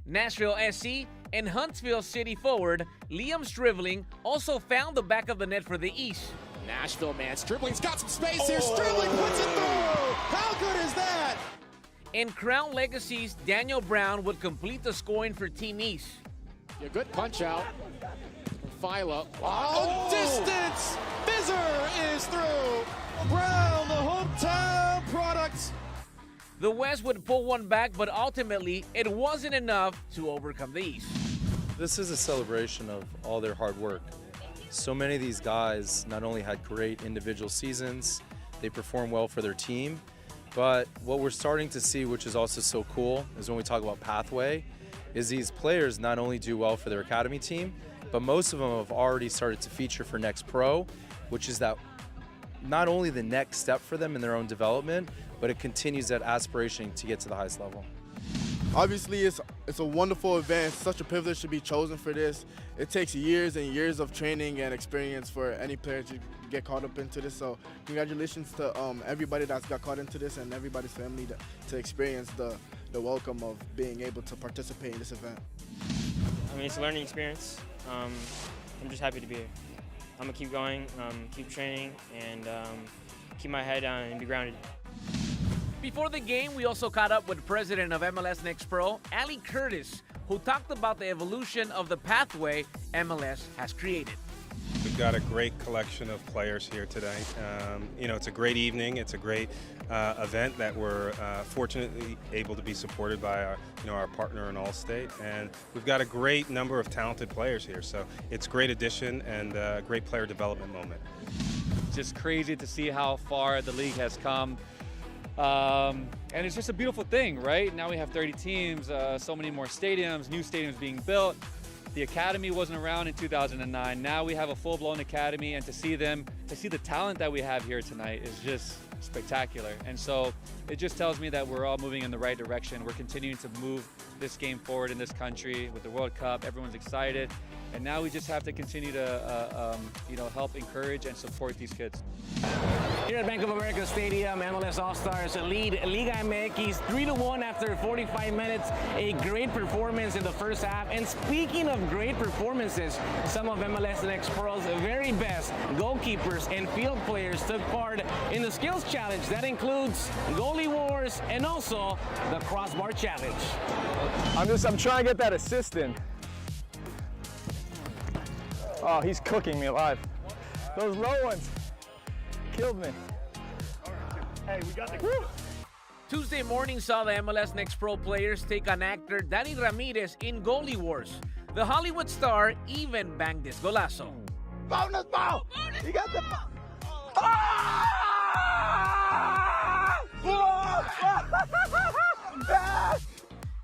Nashville SC and Huntsville City forward Liam Stribling also found the back of the net for the East. Nashville, man, Stribling's got some space here. Stribling puts it through! How good is that? And Crown Legacy's Daniel Brown would complete the scoring for Team East. A good punch out. Philo. Oh, distance! Fizzer is through! Brown, the hometown product. The West would pull one back, but ultimately it wasn't enough to overcome the East. This is a celebration of all their hard work. So many of these guys not only had great individual seasons, they performed well for their team, but what we're starting to see, which is also so cool, is when we talk about pathway, is these players not only do well for their academy team, but most of them have already started to feature for Next Pro, which is that not only the next step for them in their own development, but it continues that aspiration to get to the highest level. Obviously, it's a wonderful event. Such a privilege to be chosen for this. It takes years and years of training and experience for any player to get caught up into this. So congratulations to everybody that's got caught into this and everybody's family to experience the welcome of being able to participate in this event. I mean, it's a learning experience. I'm just happy to be here. I'm gonna keep going, keep training, and keep my head down and be grounded. Before the game, we also caught up with president of MLS Next Pro, Ali Curtis, who talked about the evolution of the pathway MLS has created. We've got a great collection of players here today. It's a great evening. It's a great event that we're fortunately able to be supported by our partner in Allstate, and we've got a great number of talented players here. So it's a great addition and a great player development moment. Just crazy to see how far the league has come. And it's just a beautiful thing, right? Now we have 30 teams, so many more stadiums, new stadiums being built. The academy wasn't around in 2009. Now we have a full-blown academy, and to see the talent that we have here tonight is just spectacular. And so it just tells me that we're all moving in the right direction. We're continuing to move this game forward in this country with the World Cup. Everyone's excited. And now we just have to continue to help encourage and support these kids. Here at Bank of America Stadium, MLS All-Stars lead Liga MX 3-1 after 45 minutes. A great performance in the first half. And speaking of great performances, some of MLS Next Pro's very best goalkeepers and field players took part in the Skills Challenge. That includes Goalie Wars and also the Crossbar Challenge. I'm trying to get that assist in. Oh, he's cooking me alive. Those low ones killed me. Hey, we got the... Tuesday morning saw the MLS Next Pro players take on actor Danny Ramirez in Goalie Wars. The Hollywood star even banged this golazo. Bonus ball! He got the ball!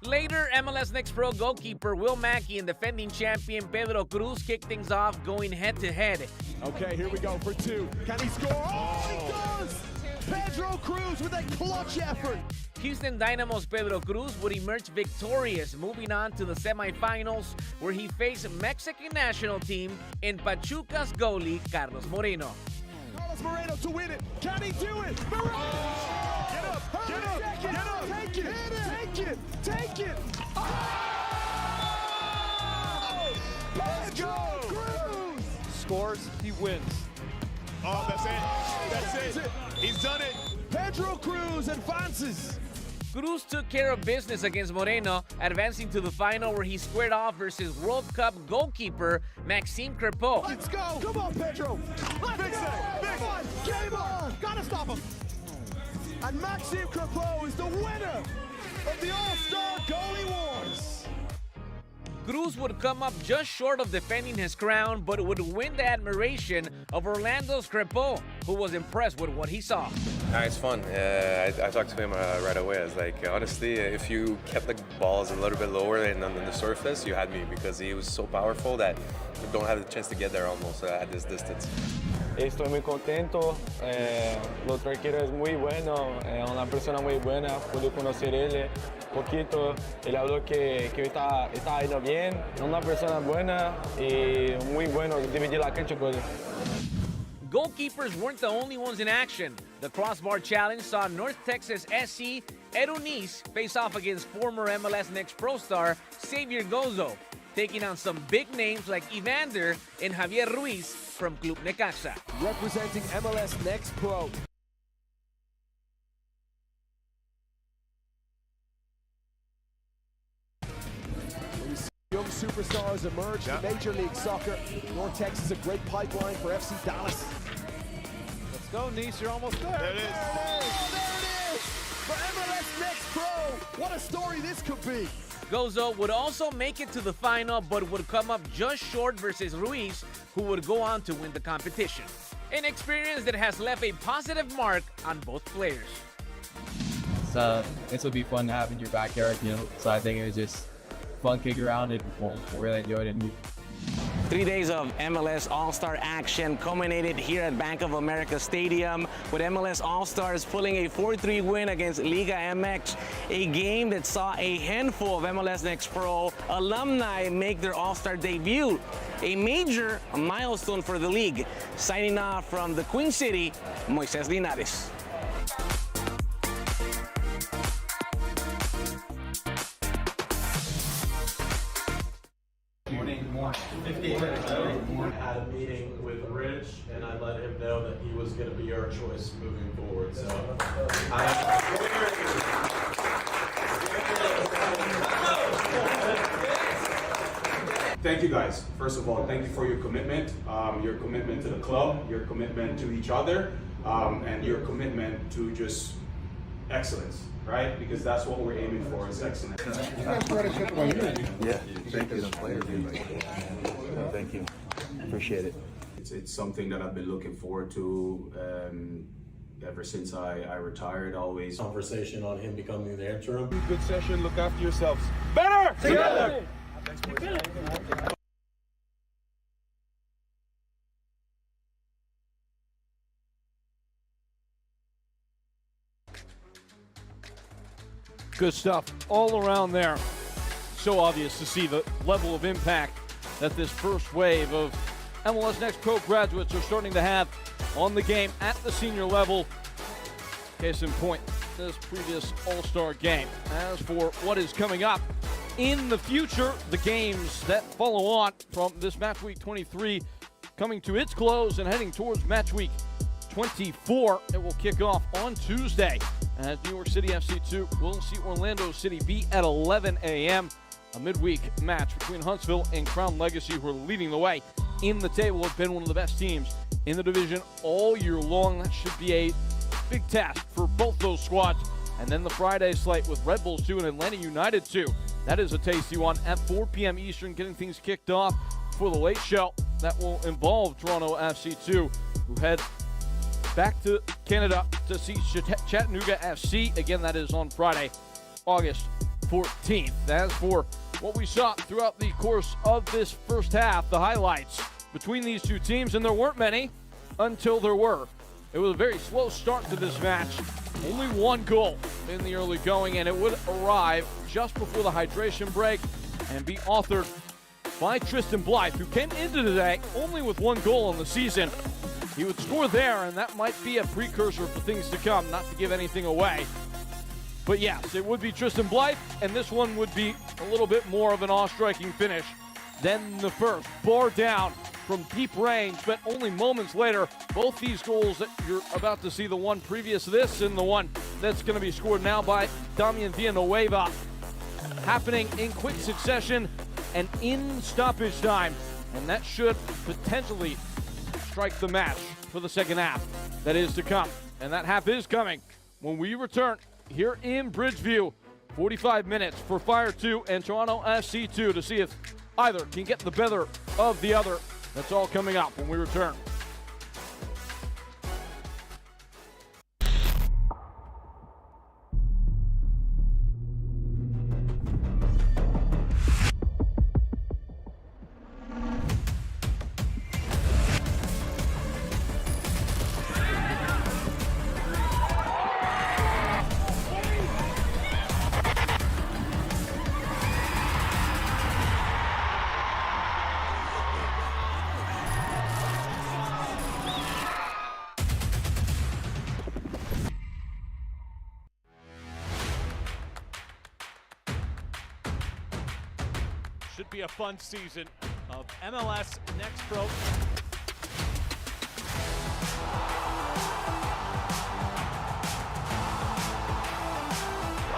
Later, MLS Next Pro goalkeeper Will Mackey and defending champion Pedro Cruz kicked things off, going head-to-head. Okay, here we go for two. Can he score? Oh, he does! Pedro Cruz with a clutch effort. Houston Dynamo's Pedro Cruz would emerge victorious, moving on to the semifinals, where he faced Mexican national team and Pachuca's goalie Carlos Moreno. Carlos Moreno to win it. Can he do it? Moreno! Get up! Get up! Get up! Take it! Take it! Take it! Oh! Pedro Cruz! Scores, he wins. Oh, that's it. That's it. He's done it. Pedro Cruz advances. Cruz took care of business against Moreno, advancing to the final where he squared off versus World Cup goalkeeper Maxime Crepeau. Let's go. Come on, Pedro. Let's go. Come on. Game on. Gotta stop him. And Maxime Crepeau is the winner of the All-Star Goalie Wars. Cruz would come up just short of defending his crown, but would win the admiration of Orlando's Crepeau, who was impressed with what he saw. It's fun. I talked to him right away. I was like, honestly, if you kept the balls a little bit lower and on the surface, you had me, because he was so powerful that you don't have the chance to get there almost at this distance. Estoy muy contento. El otro arquero es muy bueno, una persona muy buena. Pude conocer él poquito. Él habló que está yendo bien. Una persona buena y muy bueno. Dividir la cancha con él. Goalkeepers weren't the only ones in action. The crossbar challenge saw North Texas SC Erunis face off against former MLS Next Pro star Xavier Gozo, taking on some big names like Evander and Javier Ruiz from Club Necaxa. Representing MLS Next Pro. When you see young superstars emerge from Major League Soccer, North Texas is a great pipeline for FC Dallas. Let's go, Nice. You're almost there. There it is. Oh, there it is! For MLS Next Pro. What a story this could be. Gozo would also make it to the final, but would come up just short versus Ruiz, who would go on to win the competition. An experience that has left a positive mark on both players. This will be fun to have in your backyard, so I think it was just fun kick around and really enjoyed it. 3 days of MLS All-Star action culminated here at Bank of America Stadium with MLS All-Stars pulling a 4-3 win against Liga MX, a game that saw a handful of MLS Next Pro alumni make their All-Star debut, a major milestone for the league. Signing off from the Queen City, Moises Linares. Had a meeting with Rich, and I let him know that he was going to be our choice moving forward. So, thank you guys. First of all, thank you for your commitment to the club, your commitment to each other, and your commitment to just excellence. Right? Because that's what we're aiming for, is excellence. Yeah, thank you. The players, thank you. Appreciate it. It's something that I've been looking forward to ever since I retired. Always conversation on him becoming the interim. Good session. Look after yourselves. Better together. Good stuff all around there. So obvious to see the level of impact that this first wave of MLS Next Pro graduates are starting to have on the game at the senior level. Case in point, this previous All-Star game. As for what is coming up in the future, the games that follow on from this match week 23 coming to its close and heading towards match week 24. It will kick off on Tuesday as New York City FC2 will see Orlando City B at 11 a.m. A midweek match between Huntsville and Crown Legacy, who are leading the way in the table, have been one of the best teams in the division all year long. That should be a big task for both those squads. And then the Friday slate with Red Bulls 2 and Atlanta United 2 That is a tasty one at 4 p.m. Eastern, getting things kicked off for the late show. That will involve Toronto FC2, who head back to Canada to see Chattanooga FC. Again, that is on Friday, August 14th. As for what we saw throughout the course of this first half, the highlights between these two teams, and there weren't many until there were. It was a very slow start to this match. Only one goal in the early going, and it would arrive just before the hydration break and be authored by Tristan Blythe, who came into today only with one goal on the season. He would score there, and that might be a precursor for things to come, not to give anything away. But yes, it would be Tristan Blythe, and this one would be a little bit more of an awe-striking finish than the first. Bar down from deep range, but only moments later, both these goals that you're about to see, the one previous to this and the one that's going to be scored now by Damian Villanueva, happening in quick succession and in stoppage time. And that should potentially strike the match for the second half that is to come. And that half is coming when we return here in Bridgeview. 45 minutes for Fire 2 and Toronto FC 2 to see if either can get the better of the other. That's all coming up when we return. Should be a fun season of MLS Next Pro. Oh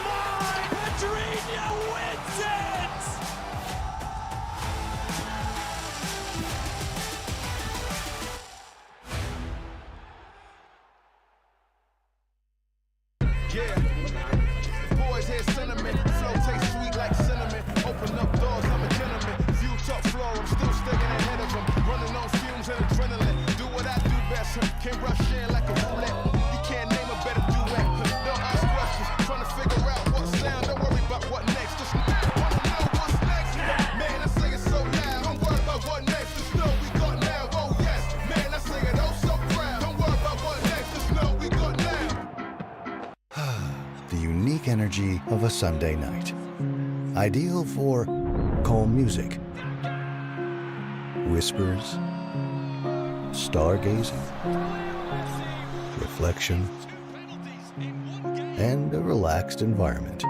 my! Pedrinho wins it! Yeah, boys hear sentiment, flow tastes sweet like cinnamon. Open up doors, I'm a gentleman. View top floor, I'm still sticking ahead of them. Running on fumes and adrenaline. Do what I do best, can't rush in like a roulette. You can't name a better duet. Don't ask questions, trying to figure out what sound. Don't worry about what next, just wanna know what's next. Man, I say it so loud, don't worry about what next. Just know we got now, oh yes. Man, I say it oh so proud. Don't worry about what next, just know we got now. The unique energy of a Sunday night. Ideal for calm music, whispers, stargazing, reflection, and a relaxed environment.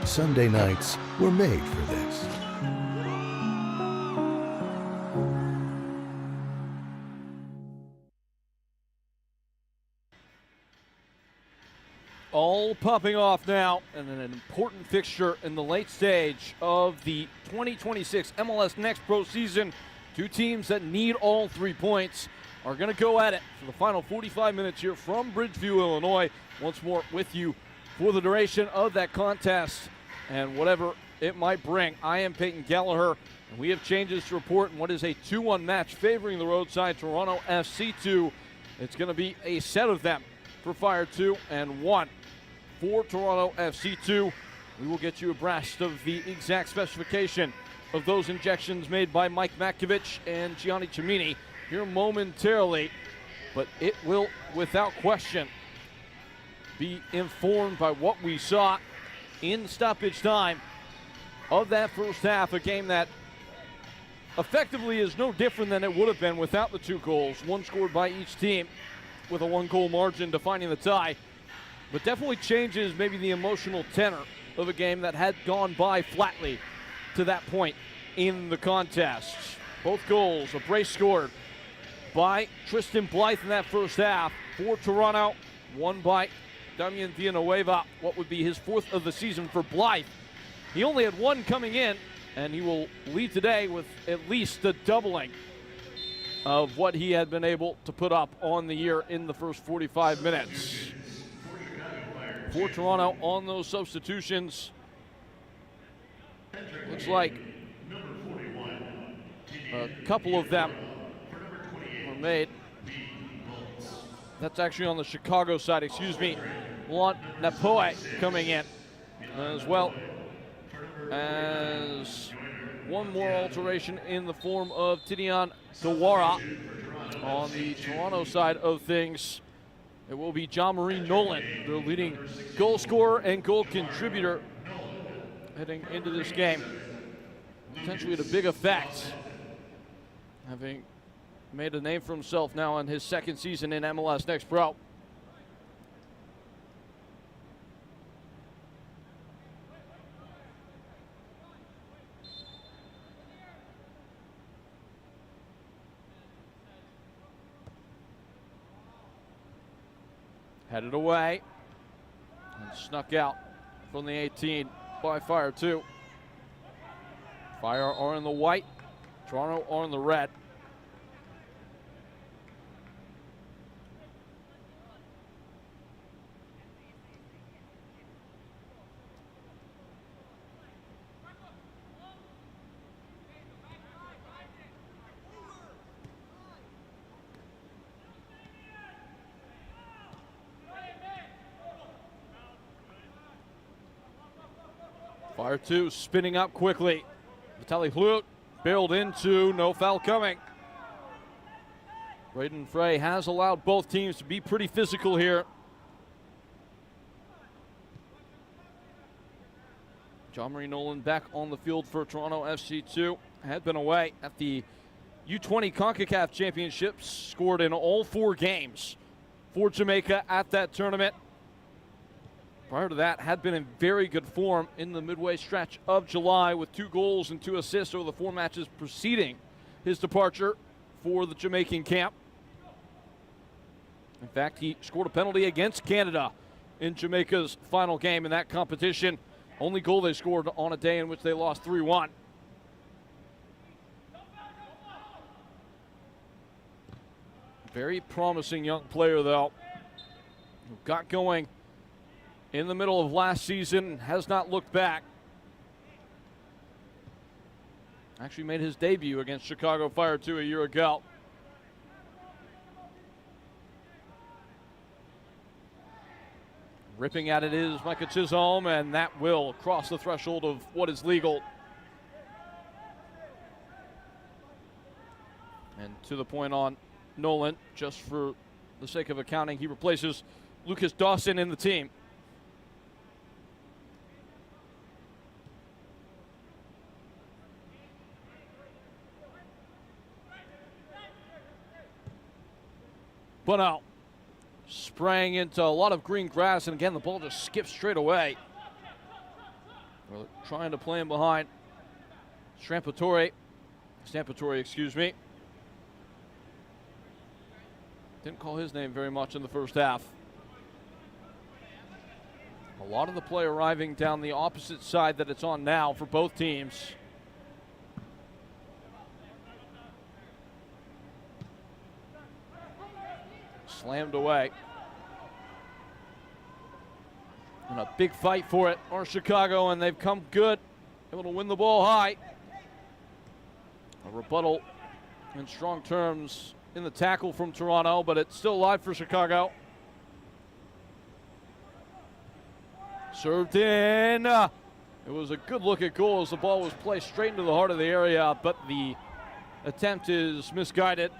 Sunday nights were made for this. All popping off now, and an important fixture in the late stage of the 2026 MLS Next Pro season. Two teams that need all 3 points are going to go at it for the final 45 minutes here from Bridgeview, Illinois. Once more with you for the duration of that contest and whatever it might bring. I am Peyton Gallagher, and we have changes to report in what is a 2-1 match favoring the roadside Toronto FC2. It's going to be a set of them for Fire 2 and 1 for Toronto FC2. We will get you abreast of the exact specification of those injections made by Mike Matkovich and Gianni Cimini here momentarily, but it will, without question, be informed by what we saw in stoppage time of that first half, a game that effectively is no different than it would have been without the 2 goals, one scored by each team, with a 1-goal margin defining the tie, but definitely changes maybe the emotional tenor of a game that had gone by flatly to that point in the contest. Both goals, a brace scored by Tristan Blythe in that first half for Toronto, one by Damian Villanueva, what would be his 4th of the season for Blythe. He only had 1 coming in, and he will lead today with at least a doubling of what he had been able to put up on the year in the first 45 minutes. for Toronto on those substitutions. Looks like a couple of them were made. That's actually on the Chicago side, excuse me. Laurent Napoe coming in, as well as one more alteration in the form of Tidiane Dewara. On the Toronto side of things, it will be Jean-Marie Nolan, their leading goal scorer and goal contributor heading into this game. Potentially at a big effect, having made a name for himself now in his second season in MLS Next Pro. Headed away and snuck out from the 18 by Fire 2. Fire are in the white, Toronto are in the red. Fire 2 spinning up quickly. Vitaly Hlut bailed into, no foul coming. Braden Frey has allowed both teams to be pretty physical here. Jean-Marie Nolan back on the field for Toronto FC2. Had been away at the U20 CONCACAF Championships, scored in all 4 games for Jamaica at that tournament. Prior to that, had been in very good form in the midway stretch of July with 2 goals and 2 assists over the 4 matches preceding his departure for the Jamaican camp. In fact, he scored a penalty against Canada in Jamaica's final game in that competition. Only goal they scored on a day in which they lost 3-1. Very promising young player, though, who got going in the middle of last season, has not looked back. Actually made his debut against Chicago Fire 2 a year ago. Ripping at it is Micah Chisholm, and that will cross the threshold of what is legal. And to the point on Nolan, just for the sake of accounting, he replaces Lucas Dawson in the team. Bono sprang into a lot of green grass, and again, the ball just skips straight away. We're trying to play him behind Stampatore, excuse me. Didn't call his name very much in the first half. A lot of the play arriving down the opposite side that it's on now for both teams. Slammed away. And a big fight for it are Chicago, and they've come good, able to win the ball high. A rebuttal in strong terms in the tackle from Toronto, but it's still alive for Chicago. Served in. It was a good look at goal as the ball was placed straight into the heart of the area, but the attempt is misguided.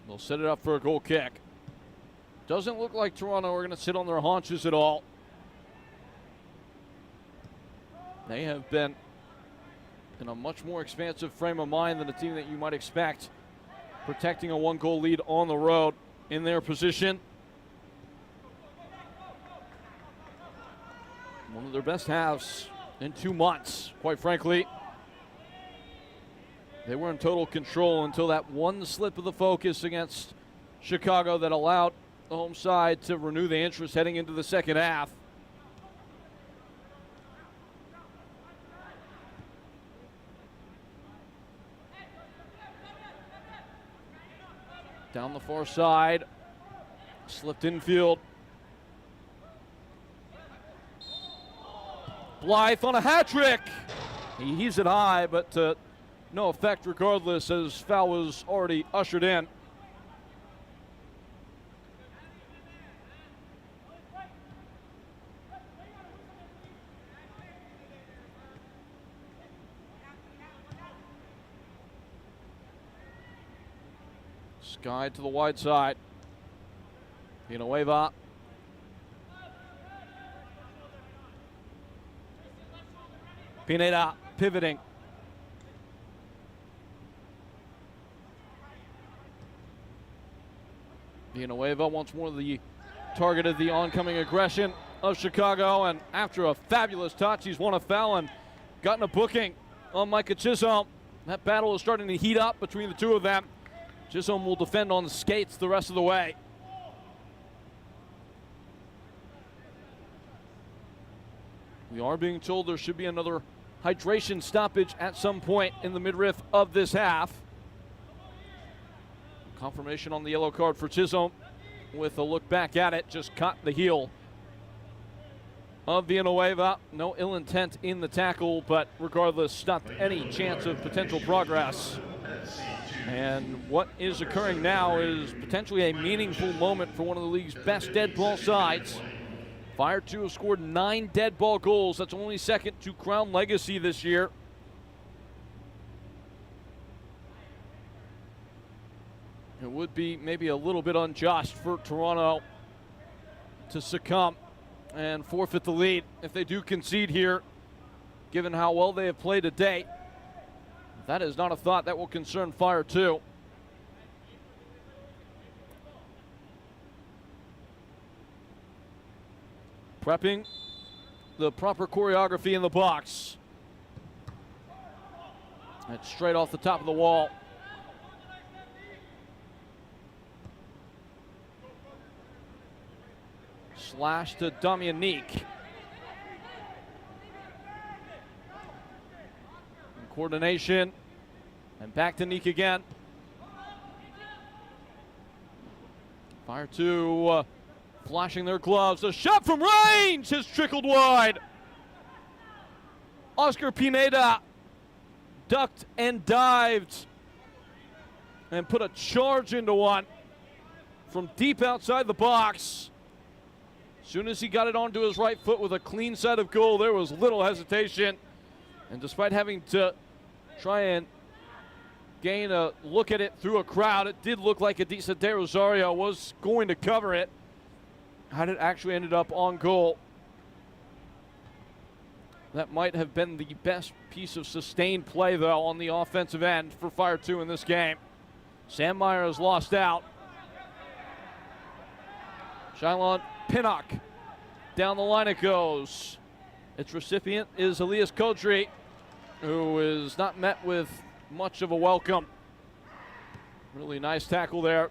They'll set it up for a goal kick. Doesn't look like Toronto are going to sit on their haunches at all. They have been in a much more expansive frame of mind than a team that you might expect, protecting a 1-goal lead on the road in their position. One of their best halves in 2 months, quite frankly. They were in total control until that one slip of the focus against Chicago that allowed the home side to renew the interest heading into the second half. Down the far side. Slipped infield. Blythe on a hat trick. He heaves it high, but no effect regardless, as foul was already ushered in. Sky to the wide side. Villanueva. Pineda pivoting. Villanueva once more the target of the oncoming aggression of Chicago, and after a fabulous touch, he's won a foul and gotten a booking on Micah Chisholm. That battle is starting to heat up between the two of them. Chisholm will defend on the skates the rest of the way. We are being told there should be another hydration stoppage at some point in the midriff of this half. Confirmation on the yellow card for Chisholm with a look back at it. Just caught the heel of Villanueva. No ill intent in the tackle, but regardless, stopped any chance of potential progress. And what is occurring now is potentially a meaningful moment for one of the league's best dead ball sides. Fire 2 have scored 9 dead ball goals. That's only second to Crown Legacy this year. It would be maybe a little bit unjust for Toronto to succumb and forfeit the lead if they do concede here, given how well they have played to date. That is not a thought that will concern Fire 2. Prepping the proper choreography in the box. That's straight off the top of the wall. Slash to Damianique. Coordination, and back to Neek again. Fire 2 flashing their gloves. A shot from range has trickled wide. Oscar Pineda ducked and dived and put a charge into one from deep outside the box. As soon as he got it onto his right foot with a clean side of goal, there was little hesitation. And despite having to try and gain a look at it through a crowd, it did look like Adisa De Rosario was going to cover it had it actually ended up on goal. That might have been the best piece of sustained play, though, on the offensive end for Fire 2 in this game. Sam Meyer has lost out. Shylon Pinnock. Down the line it goes. Its recipient is Elias Kodri, who is not met with much of a welcome. Really nice tackle there.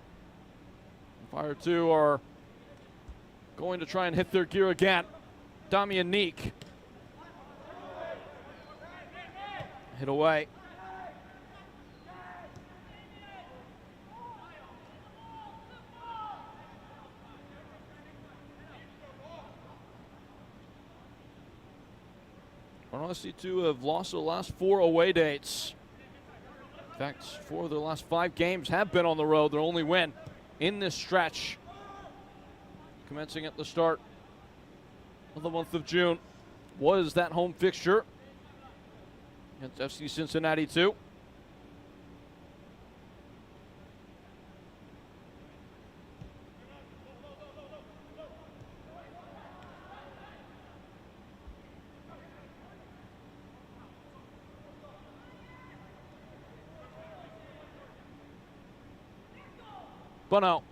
Fire 2 are going to try and hit their gear again. Damianique. Hit away. Varsity 2 have lost their last 4 away dates. In fact, 4 of their last 5 games have been on the road. Their only win in this stretch, commencing at the start of the month of June, was that home fixture against FC Cincinnati 2. Bono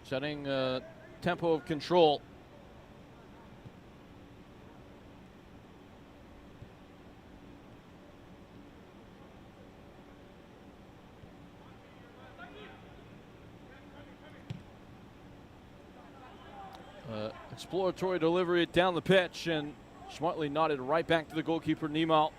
setting tempo of control. Exploratory delivery down the pitch and smartly nodded right back to the goalkeeper, Nemo.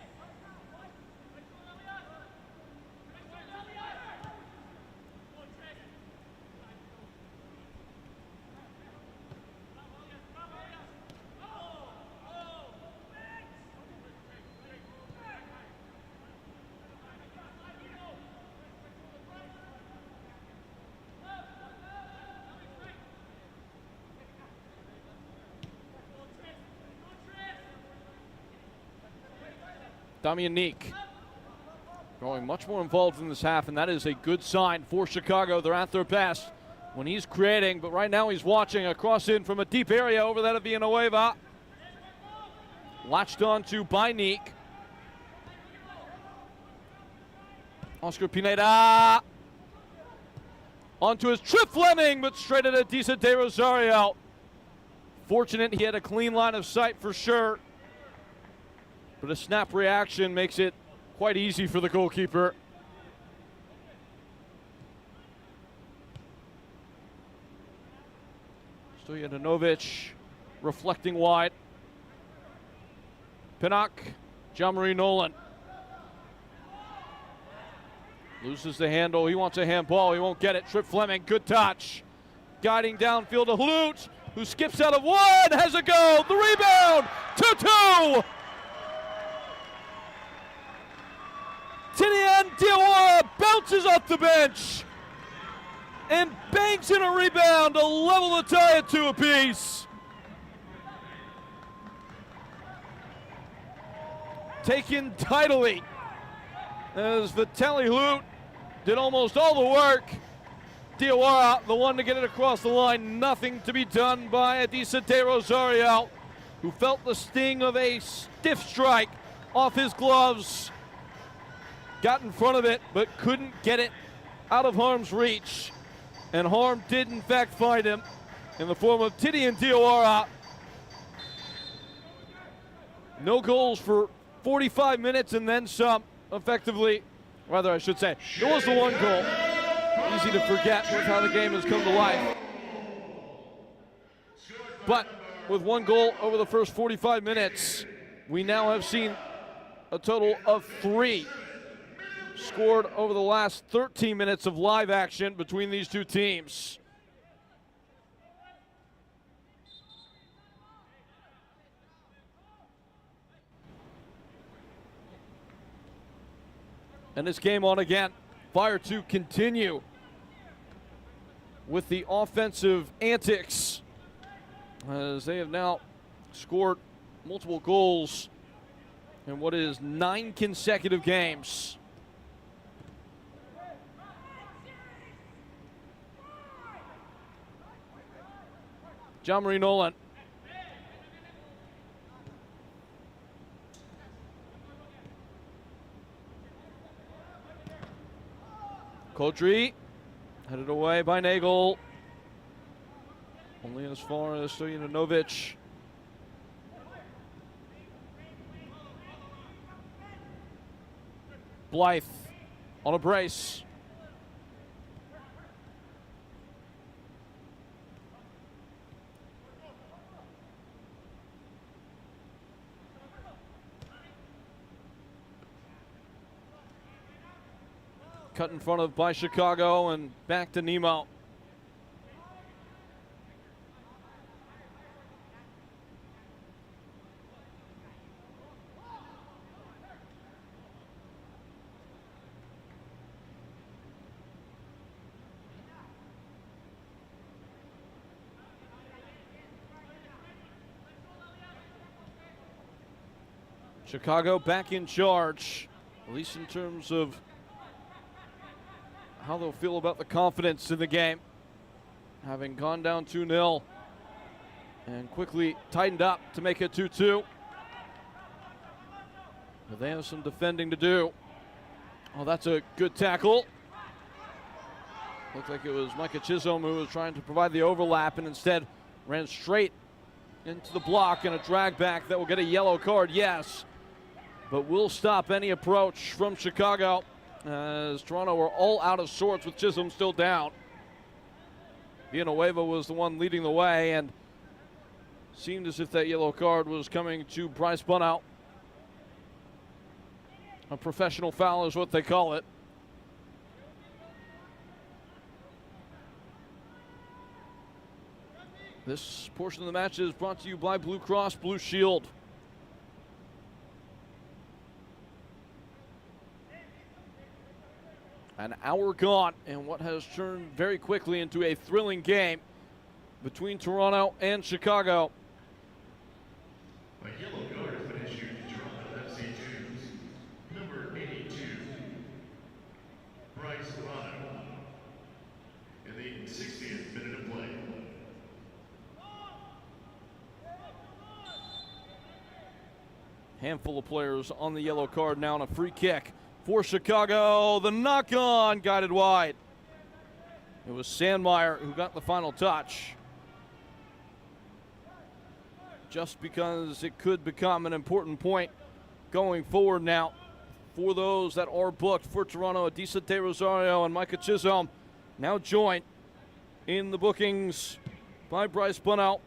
Damianique growing much more involved in this half, and that is a good sign for Chicago. They're at their best when he's creating, but right now he's watching a cross in from a deep area over that of Villanueva. Latched onto by Nick. Oscar Pineda. Onto his Trip Fleming, but straight at Adisa de Rosario. Fortunate he had a clean line of sight for sure, but a snap reaction makes it quite easy for the goalkeeper. Stojanovic reflecting wide. Pinnock, Jean-Marie Nolan. Loses the handle. He wants a handball. He won't get it. Trip Fleming, good touch. Guiding downfield to Hlut, who skips out of one, has a go. The rebound, 2-2. Tinian Diawara bounces off the bench and bangs in a rebound to level the tie at 2 apiece. Taken tidily as Vitaly Hlut did almost all the work. Diawara, the one to get it across the line. Nothing to be done by Adisa de Rosario, who felt the sting of a stiff strike off his gloves. Got in front of it, but couldn't get it out of harm's reach. And harm did, in fact, find him in the form of Tinian Diawara. No goals for 45 minutes and then some, effectively. Rather, I should say, it was the one goal. Easy to forget with how the game has come to life. But with one goal over the first 45 minutes, we now have seen a total of 3 scored over the last 13 minutes of live action between these two teams. And this game on again. Fire to continue with the offensive antics, as they have now scored multiple goals in what is 9 consecutive games. Jean-Marie Nolan. Kodri, headed away by Nagel. Only as far as Stojanovic. Blythe on a brace. Cut in front of by Chicago and back to Nemo. Chicago back in charge, at least in terms of how they'll feel about the confidence in the game, having gone down 2-0 and quickly tightened up to make it 2-2. But they have some defending to do. Oh, that's a good tackle. Looked like it was Micah Chisholm who was trying to provide the overlap and instead ran straight into the block, and a drag back that will get a yellow card, yes, but will stop any approach from Chicago, as Toronto were all out of sorts with Chisholm still down. Villanueva was the one leading the way, and seemed as if that yellow card was coming to Bryce Bunnout. A professional foul is what they call it. This portion of the match is brought to you by Blue Cross Blue Shield. An hour gone, and what has turned very quickly into a thrilling game between Toronto and Chicago. A yellow card has been issued to Toronto FC2's Toronto. In the 60th minute of play. Handful of players on the yellow card now, and a free kick for Chicago. The knock-on guided wide. It was Sandmeyer who got the final touch. Just because it could become an important point going forward now for those that are booked for Toronto. Adisa De Rosario and Micah Chisholm now joined in the bookings by Bryce Bunnell.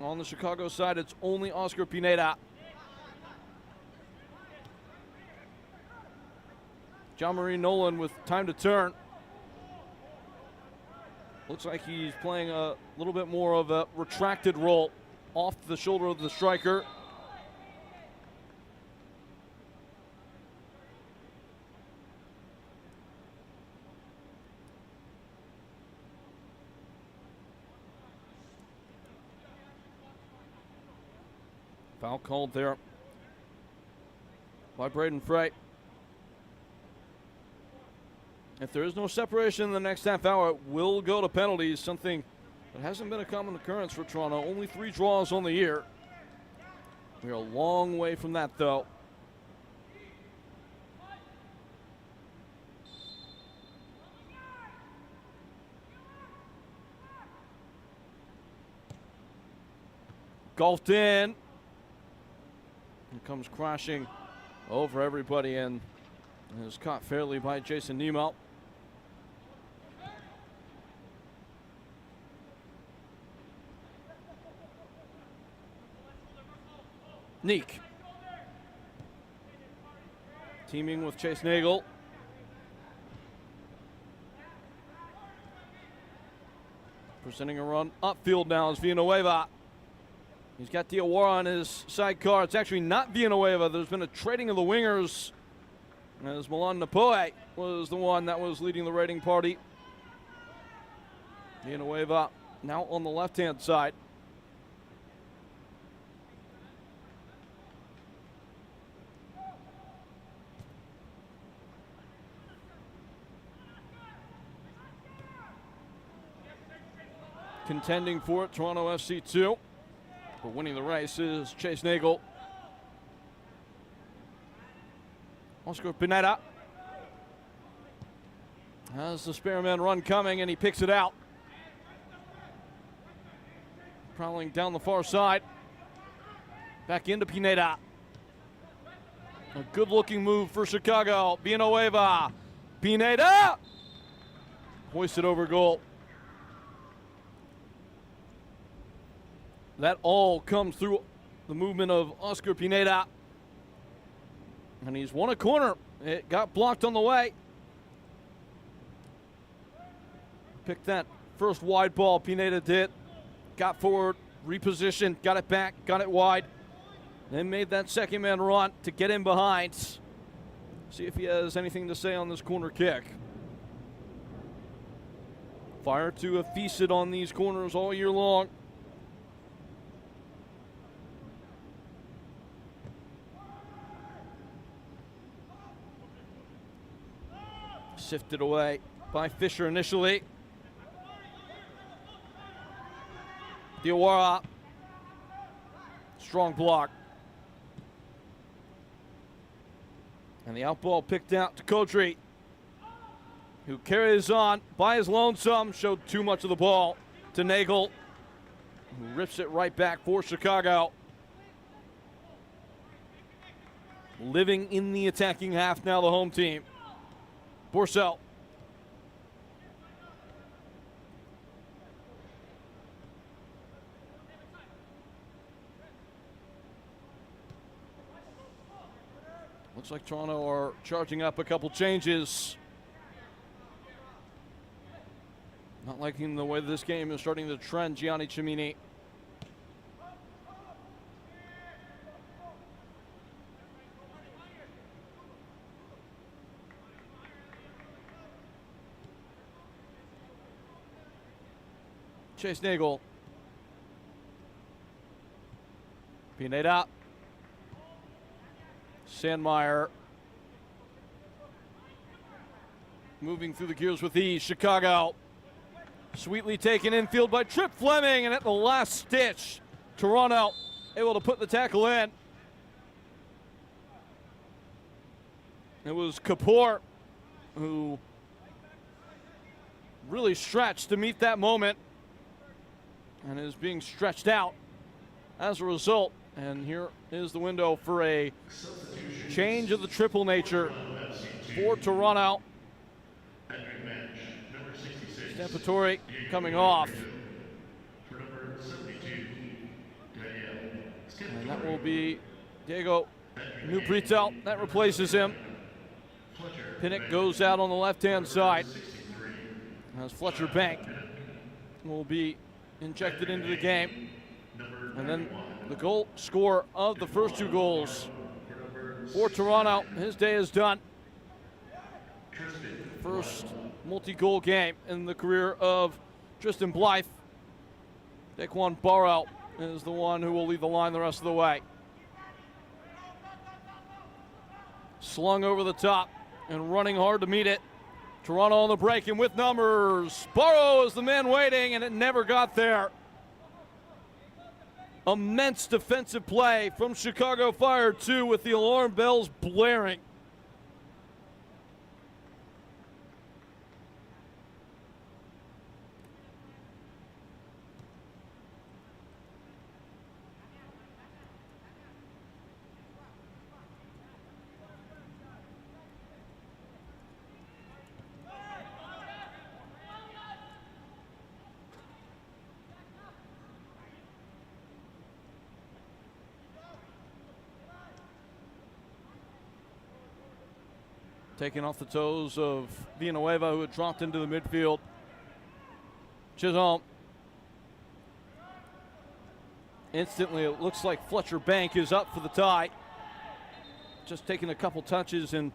On the Chicago side, it's only Oscar Pineda. John Marie Nolan with time to turn. Looks like he's playing a little bit more of a retracted role off the shoulder of the striker. Foul called there by Braden Frey. If there is no separation in the next half hour, it will go to penalties, something that hasn't been a common occurrence for Toronto. Only 3 draws on the year. We are a long way from that, though. Golfed in. And comes crashing over everybody and is caught fairly by Jason Nemo. Neek. Teaming with Chase Nagel. Presenting a run upfield now is Villanueva. He's got Diawara on his sidecar. It's actually not Villanueva. There's been a trading of the wingers as Milan Napoe was the one that was leading the raiding party. Villanueva now on the left-hand side. Contending for it, Toronto FC 2. But winning the race is Chase Nagel. Oscar Pineda has the spare man run coming, and he picks it out. Prowling down the far side. Back into Pineda. A good-looking move for Chicago. Villanueva. Pineda! Hoisted over goal. That all comes through the movement of Oscar Pineda. And he's won a corner. It got blocked on the way. Picked that first wide ball, Pineda did. Got forward, repositioned, got it back, got it wide. Then made that second man run to get in behind. See if he has anything to say on this corner kick. Fire to have feasted on these corners all year long. Sifted away by Fisher initially. Diawara. Strong block. And the outball picked out to Kodri, who carries on by his lonesome. Showed too much of the ball to Nagel, who rips it right back for Chicago. Living in the attacking half now, the home team. Bourcel. Looks like Toronto are charging up a couple changes. Not liking the way this game is starting to trend. Gianni Cimini. Chase Nagel. Pineda. Sandmeyer. moving through the gears with ease. Chicago sweetly taken infield by Trip Fleming, and at the last stitch, Toronto able to put the tackle in. It was Kapoor who really stretched to meet that moment and is being stretched out as a result. And here is the window for a change of the triple nature for Toronto. Stampatori coming off. And that will be Diego Nubritel. That replaces him. Pinnock goes out on the left-hand side as Fletcher Bank will be injected into the game. And then the goal scorer of the first two goals for Toronto. His day is done. First multi-goal game in the career of Tristan Blythe. Daquan Barrow is the one who will lead the line the rest of the way. Slung over the top and running hard to meet it. Toronto on the break and with numbers. Barrow is the man waiting, and it never got there. Immense defensive play from Chicago Fire 2 with the alarm bells blaring. Taking off the toes of Villanueva, who had dropped into the midfield. Chisholm. Instantly, it looks like Fletcher Bank is up for the tie. Just taking a couple touches, and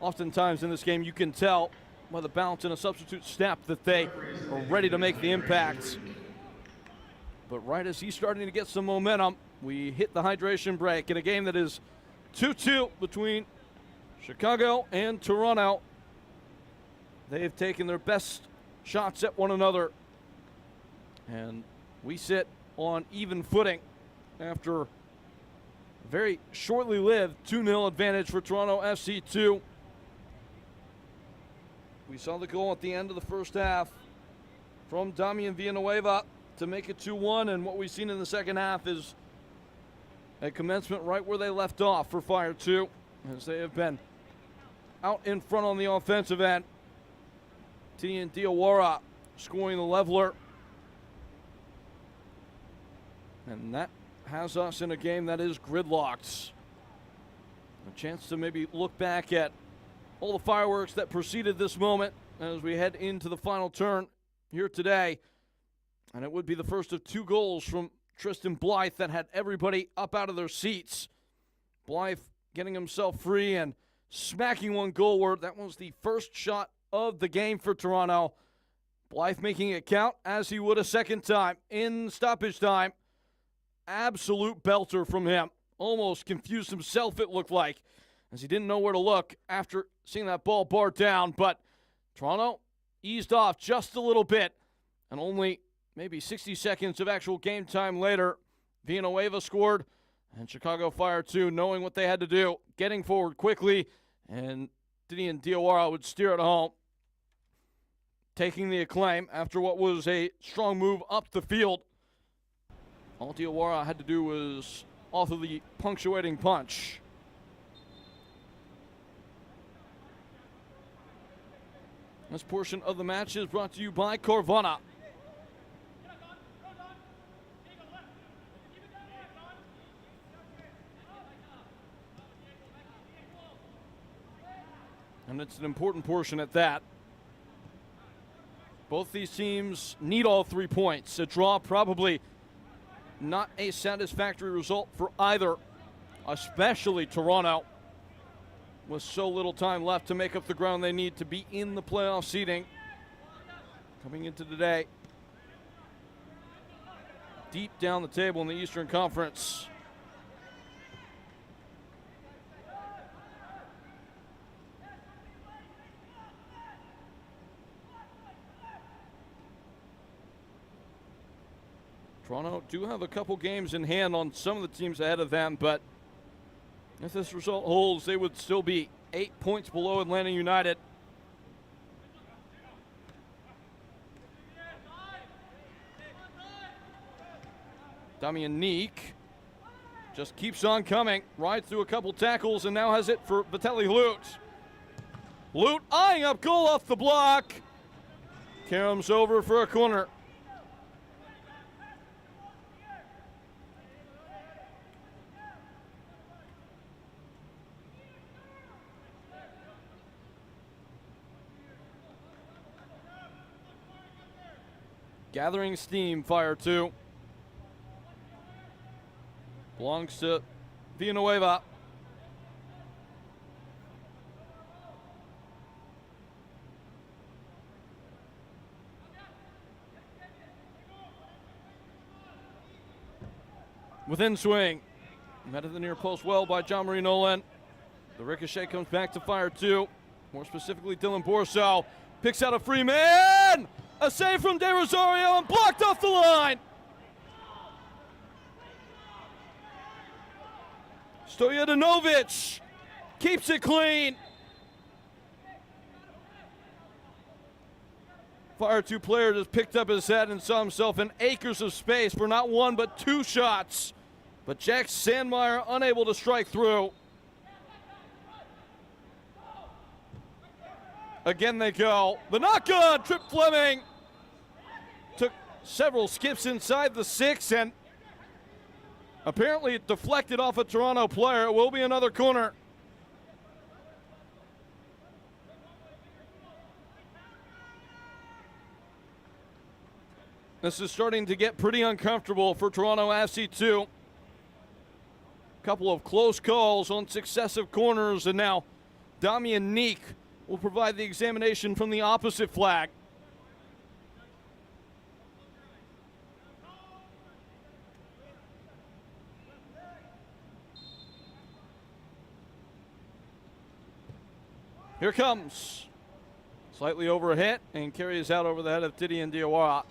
oftentimes in this game, you can tell by the bounce and a substitute step that they are ready to make the impact. But right as he's starting to get some momentum, we hit the hydration break in a game that is 2-2 between Chicago and Toronto. They've taken their best shots at one another. And we sit on even footing after a very shortly lived 2-0 advantage for Toronto FC 2. We saw the goal at the end of the first half from Damian Villanueva to make it 2-1, and what we've seen in the second half is a commencement right where they left off for Fire 2, as they have been out in front on the offensive end. Tinian Diawara scoring the leveler. And that has us in a game that is gridlocked. A chance to maybe look back at all the fireworks that preceded this moment as we head into the final turn here today. And it would be the first of two goals from Tristan Blythe that had everybody up out of their seats. Blythe getting himself free and smacking one goalward. That was the first shot of the game for Toronto. Blythe making it count as he would a second time in stoppage time. Absolute belter from him. Almost confused himself, it looked like, as he didn't know where to look after seeing that ball barred down. But Toronto eased off just a little bit, and only maybe 60 seconds of actual game time later, Villanueva scored, and Chicago Fire 2, knowing what they had to do, getting forward quickly, and Tinian Diawara would steer it home, taking the acclaim after what was a strong move up the field. All Diawara had to do was author the punctuating punch. This portion of the match is brought to you by Carvana. And it's an important portion at that. Both these teams need all 3 points. A draw probably not a satisfactory result for either, especially Toronto, with so little time left to make up the ground they need to be in the playoff seeding. Coming into today, deep down the table in the Eastern Conference. Toronto do have a couple games in hand on some of the teams ahead of them, but if this result holds, they would still be 8 points below Atlanta United. Damian Neek just keeps on coming, rides through a couple tackles, and now has it for Vitaly Lut. Lut eyeing up goal off the block. Karam's over for a corner. Gathering steam, Fire 2. Belongs to Villanueva. Within swing. Met at the near post well by John Marie Nolan. The ricochet comes back to Fire 2. More specifically, Dylan Borso picks out a free man. A save from De Rosario and blocked off the line. Stojadinovic keeps it clean. Fire 2 player just picked up his head and saw himself in acres of space for not one but two shots. But Jack Sandmeyer unable to strike through. Again they go. The knock on, Trip Fleming. Took several skips inside the 6 and apparently it deflected off a Toronto player. It will be another corner. This is starting to get pretty uncomfortable for Toronto FC2. Couple of close calls on successive corners, and now Damian Neek will provide the examination from the opposite flag. Here comes. Slightly over a hit and carries out over the head of Didier Diawara.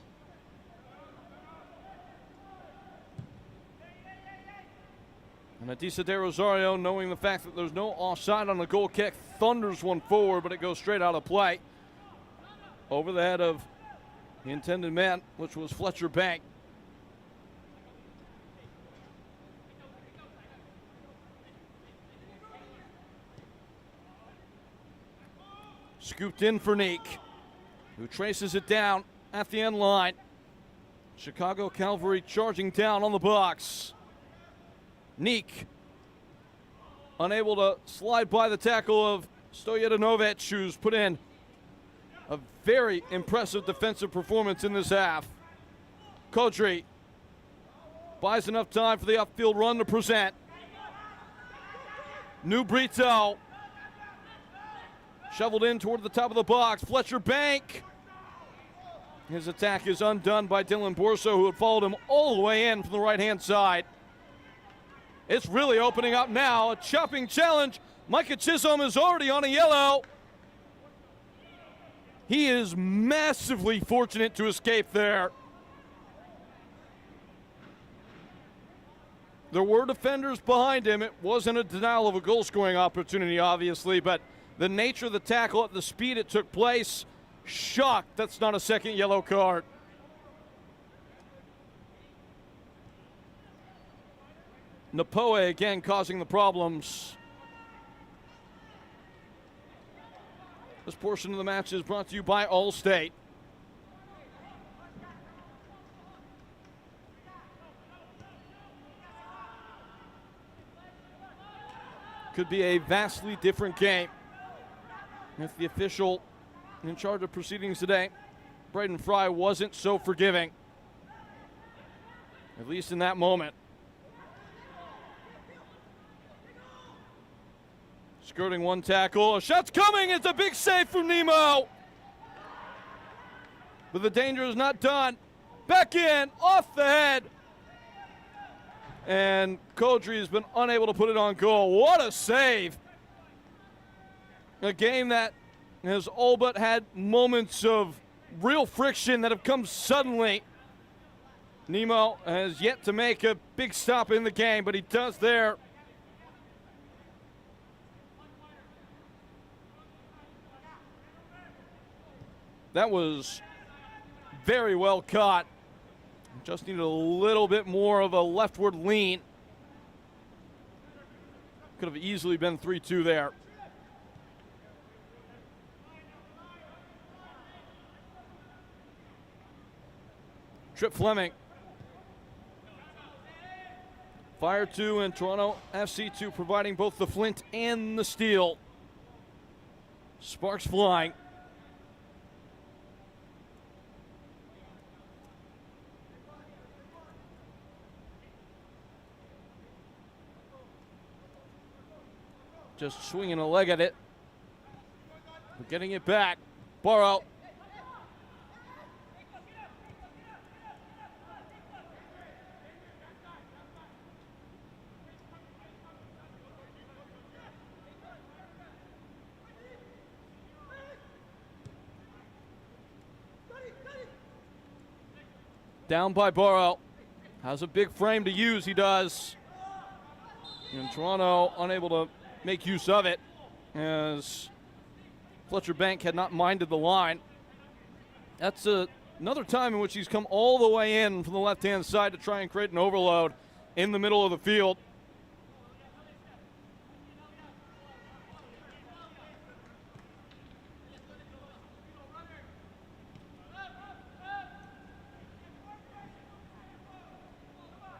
And Adisa De Rosario, knowing the fact that there's no offside on the goal kick, thunders one forward, but it goes straight out of play. Over the head of the intended man, which was Fletcher Bank. Scooped in for Neek, who traces it down at the end line. Chicago Cavalry charging down on the box. Neek, unable to slide by the tackle of Stojadinovic, who's put in a very impressive defensive performance in this half. Kodri buys enough time for the upfield run to present. New Brito shoveled in toward the top of the box. Fletcher Bank. His attack is undone by Dylan Borso, who had followed him all the way in from the right-hand side. It's really opening up now. A chopping challenge. Micah Chisholm is already on a yellow. He is massively fortunate to escape there. There were defenders behind him. It wasn't a denial of a goal-scoring opportunity, obviously, but the nature of the tackle at the speed it took place, shocked that's not a second yellow card. Napoe again causing the problems. This portion of the match is brought to you by Allstate. Could be a vastly different game if the official in charge of proceedings today, Braden Fry, wasn't so forgiving, at least in that moment. Skirting one tackle, a shot's coming, it's a big save from Nemo. But the danger is not done. Back in, off the head. And Kodri has been unable to put it on goal. What a save. A game that has all but had moments of real friction that have come suddenly. Nemo has yet to make a big stop in the game, but he does there. That was very well caught. Just needed a little bit more of a leftward lean. Could have easily been 3-2 there. Trip Fleming. Fire 2 and Toronto FC 2 providing both the flint and the steel. Sparks flying. Just swinging a leg at it. We're getting it back. Burrow. Down by Burrow. Has a big frame to use, he does. And Toronto unable to make use of it as Fletcher Bank had not minded the line. That's another time in which he's come all the way in from the left-hand side to try and create an overload in the middle of the field.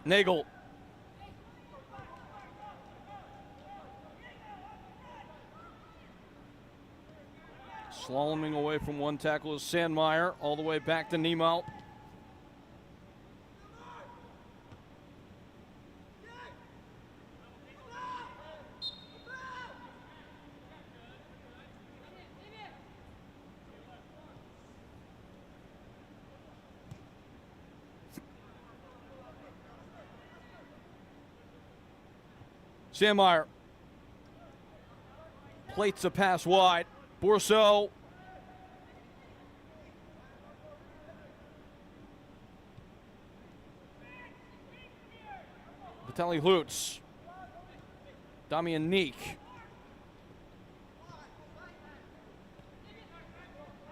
Nagel. Slaloming away from one tackle is Sandmeyer, all the way back to Nemo. Sandmeyer plates a pass wide. Bourseau. Vitaly Lutz. Damian Neek.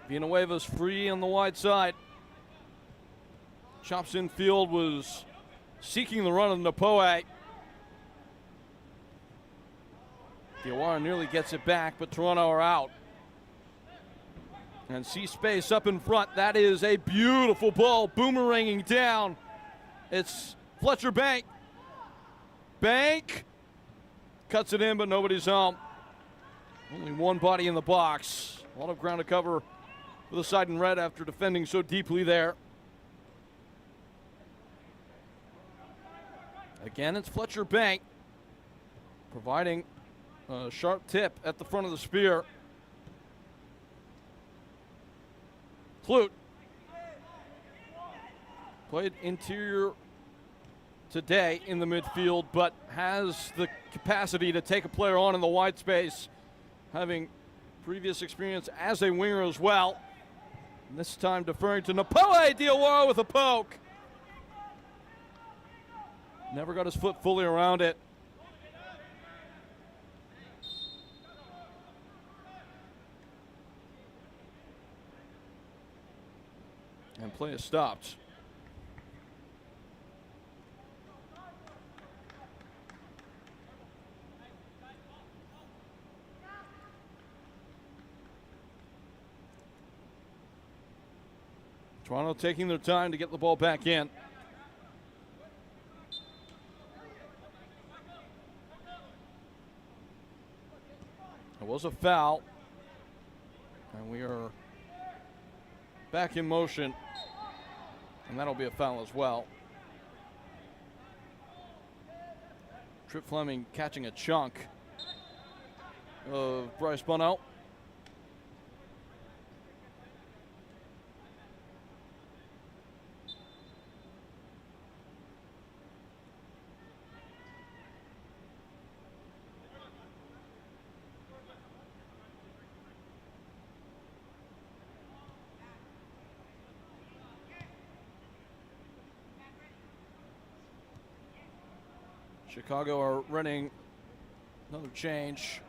Villanueva's free on the wide side. Chops in field, was seeking the run of Napoe. Diawara nearly gets it back, but Toronto are out. And see space up in front. That is a beautiful ball boomeranging down. It's Fletcher Bank. Bank cuts it in, but nobody's home. Only one body in the box. A lot of ground to cover for the side in red after defending so deeply there. Again, it's Fletcher Bank providing a sharp tip at the front of the spear. Clute played interior today in the midfield, but has the capacity to take a player on in the wide space, having previous experience as a winger as well. And this time deferring to Napoe. Diawara with a poke. Never got his foot fully around it. And play is stopped. Toronto taking their time to get the ball back in. It was a foul. And we are back in motion. And that'll be a foul as well. Trip Fleming catching a chunk of Bryce Bunnell. Chicago are running another change.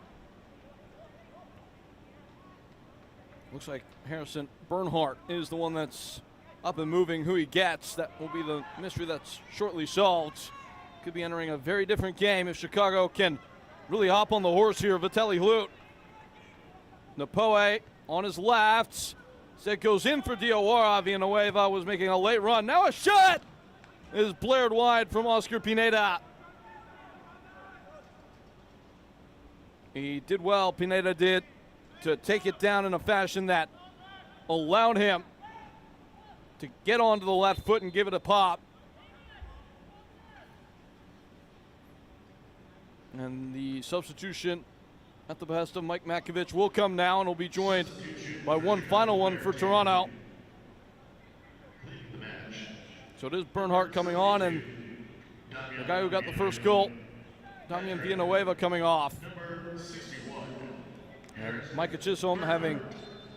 Looks like Harrison Bernhardt is the one that's up and moving. Who he gets, that will be the mystery that's shortly solved. Could be entering a very different game if Chicago can really hop on the horse here. Vitaly Hlut. Napoe on his left. That goes in for Diawara. Villanueva was making a late run. Now a shot is blared wide from Oscar Pineda. He did well, Pineda did, to take it down in a fashion that allowed him to get onto the left foot and give it a pop. And the substitution at the behest of Mike Makovich will come now, and will be joined by one final one for Toronto. So it is Bernhardt coming on, and the guy who got the first goal, Damian Villanueva, coming off. And Micah Chisholm having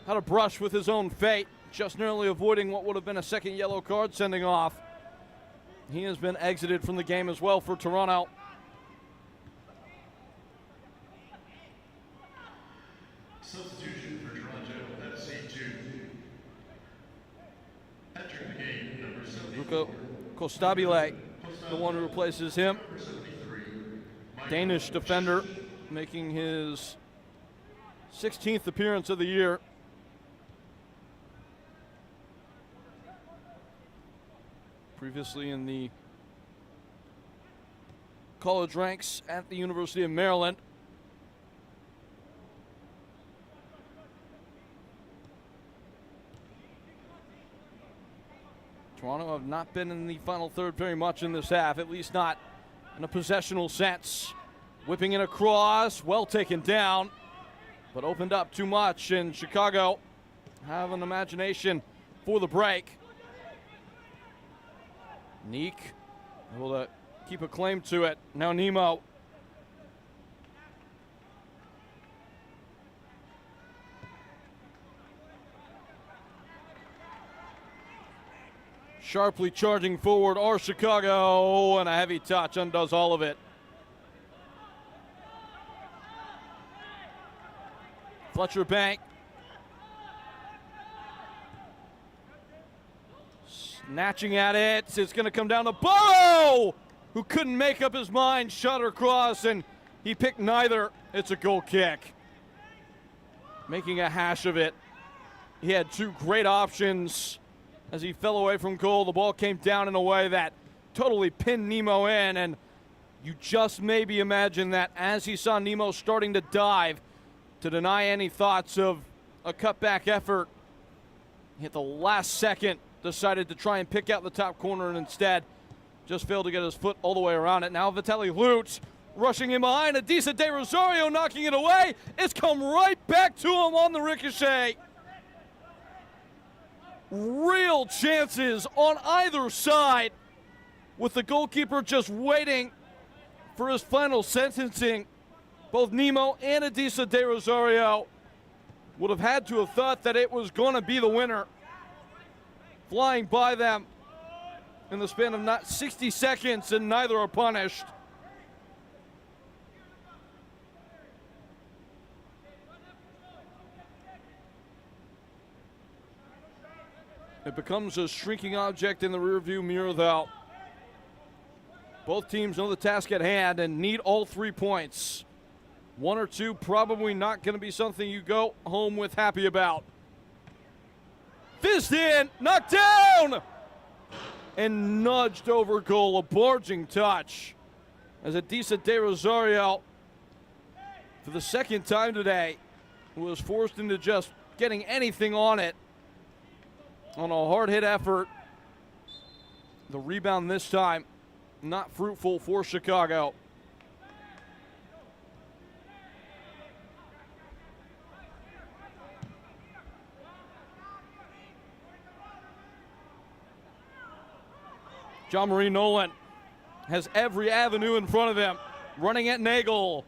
had a brush with his own fate, just narrowly avoiding what would have been a second yellow card sending off. He has been exited from the game as well for Toronto. Substitution for Toronto, FC2. Entering the game, number 74. Ruko Kostabile, the one who replaces him. Danish defender, making his 16th appearance of the year. Previously in the college ranks at the University of Maryland. Toronto have not been in the final third very much in this half, at least not in a possessional sense. Whipping it across, well taken down, but opened up too much, and Chicago have an imagination for the break. Neek able to keep a claim to it. Now Nemo. Sharply charging forward are Chicago, and a heavy touch undoes all of it. Fletcher Bank. Snatching at it. It's going to come down to Burrow, who couldn't make up his mind. Shot across, and he picked neither. It's a goal kick. Making a hash of it. He had two great options as he fell away from goal. The ball came down in a way that totally pinned Nemo in, and you just maybe imagine that as he saw Nemo starting to dive to deny any thoughts of a cutback effort, he at the last second decided to try and pick out the top corner, and instead just failed to get his foot all the way around it. Now Vitaly Hlut rushing in behind. Adisa De Rosario knocking it away. It's come right back to him on the ricochet. Real chances on either side, with the goalkeeper just waiting for his final sentencing. Both Nemo and Adisa De Rosario would have had to have thought that it was going to be the winner. Flying by them in the span of not 60 seconds, and neither are punished. It becomes a shrinking object in the rearview mirror, though. Both teams know the task at hand and need all 3 points. One or two probably not going to be something you go home with happy about. Fizzed in, knocked down, and nudged over goal. A barging touch as Adisa De Rosario, for the second time today, was forced into just getting anything on it on a hard-hit effort. The rebound this time not fruitful for Chicago. John Marie Nolan has every avenue in front of him, running at Nagel,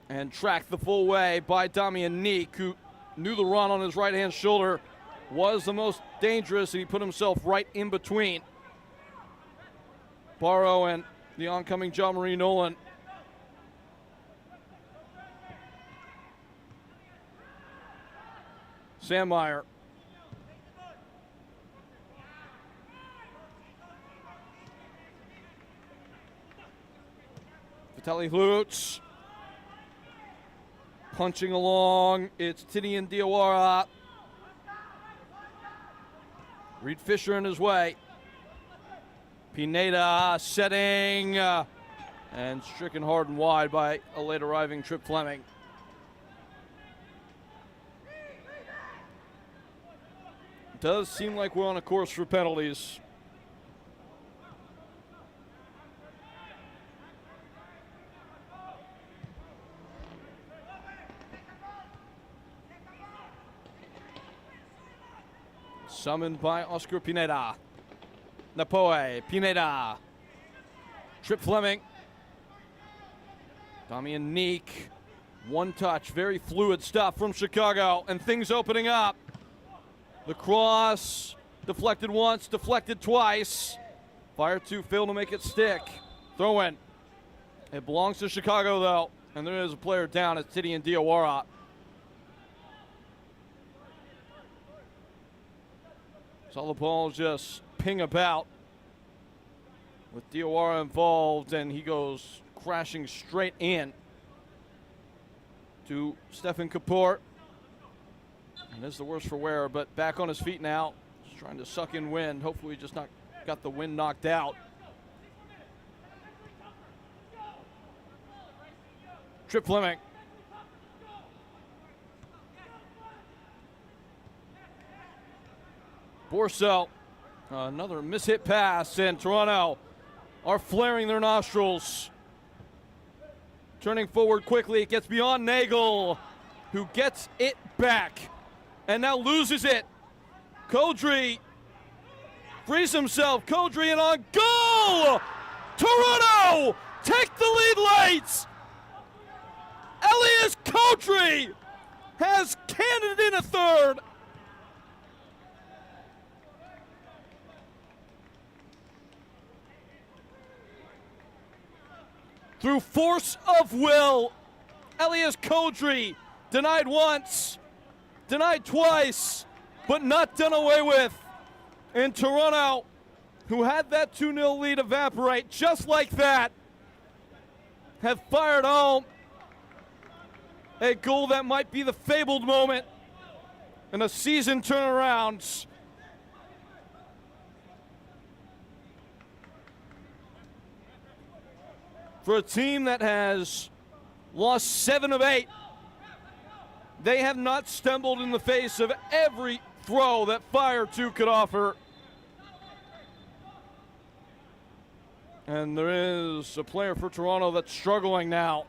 and tracked the full way by Damian Neek, who knew the run on his right-hand shoulder was the most dangerous, and he put himself right in between Barrow and the oncoming John Marie Nolan. Sandmeyer. Vitaly Lutz. Punching along. It's Tinian Diawara. Reed Fisher in his way. Pineda setting and stricken hard and wide by a late arriving Trip Fleming. Does seem like we're on a course for penalties. Summoned by Oscar Pineda. Napoe, Pineda. Trip Fleming. Damian Neek. One touch, very fluid stuff from Chicago, and things opening up. The cross, deflected once, deflected twice. Fire 2 failed to make it stick. Throw in. It belongs to Chicago, though, and there is a player down. It's Tinian Diawara. Saw the ball just ping about with Diawara involved, and he goes crashing straight in to Stefan Kapoor. And this is the worst for wear, but back on his feet now. Just trying to suck in wind. Hopefully he just not got the wind knocked out. Trip Fleming. Borso. Another mishit pass, and Toronto are flaring their nostrils. Turning forward quickly, it gets beyond Nagel, who gets it back and now loses it. Kodri frees himself. Kodri and on goal! Toronto take the lead late. Elias Kodri has cannoned in a third. Through force of will, Elias Kodri denied once, denied twice, but not done away with. And Toronto, who had that 2-0 lead evaporate just like that, have fired home a goal that might be the fabled moment in a season turnaround. For a team that has lost 7 of 8, they have not stumbled in the face of every throw that Fire 2 could offer. And there is a player for Toronto that's struggling now.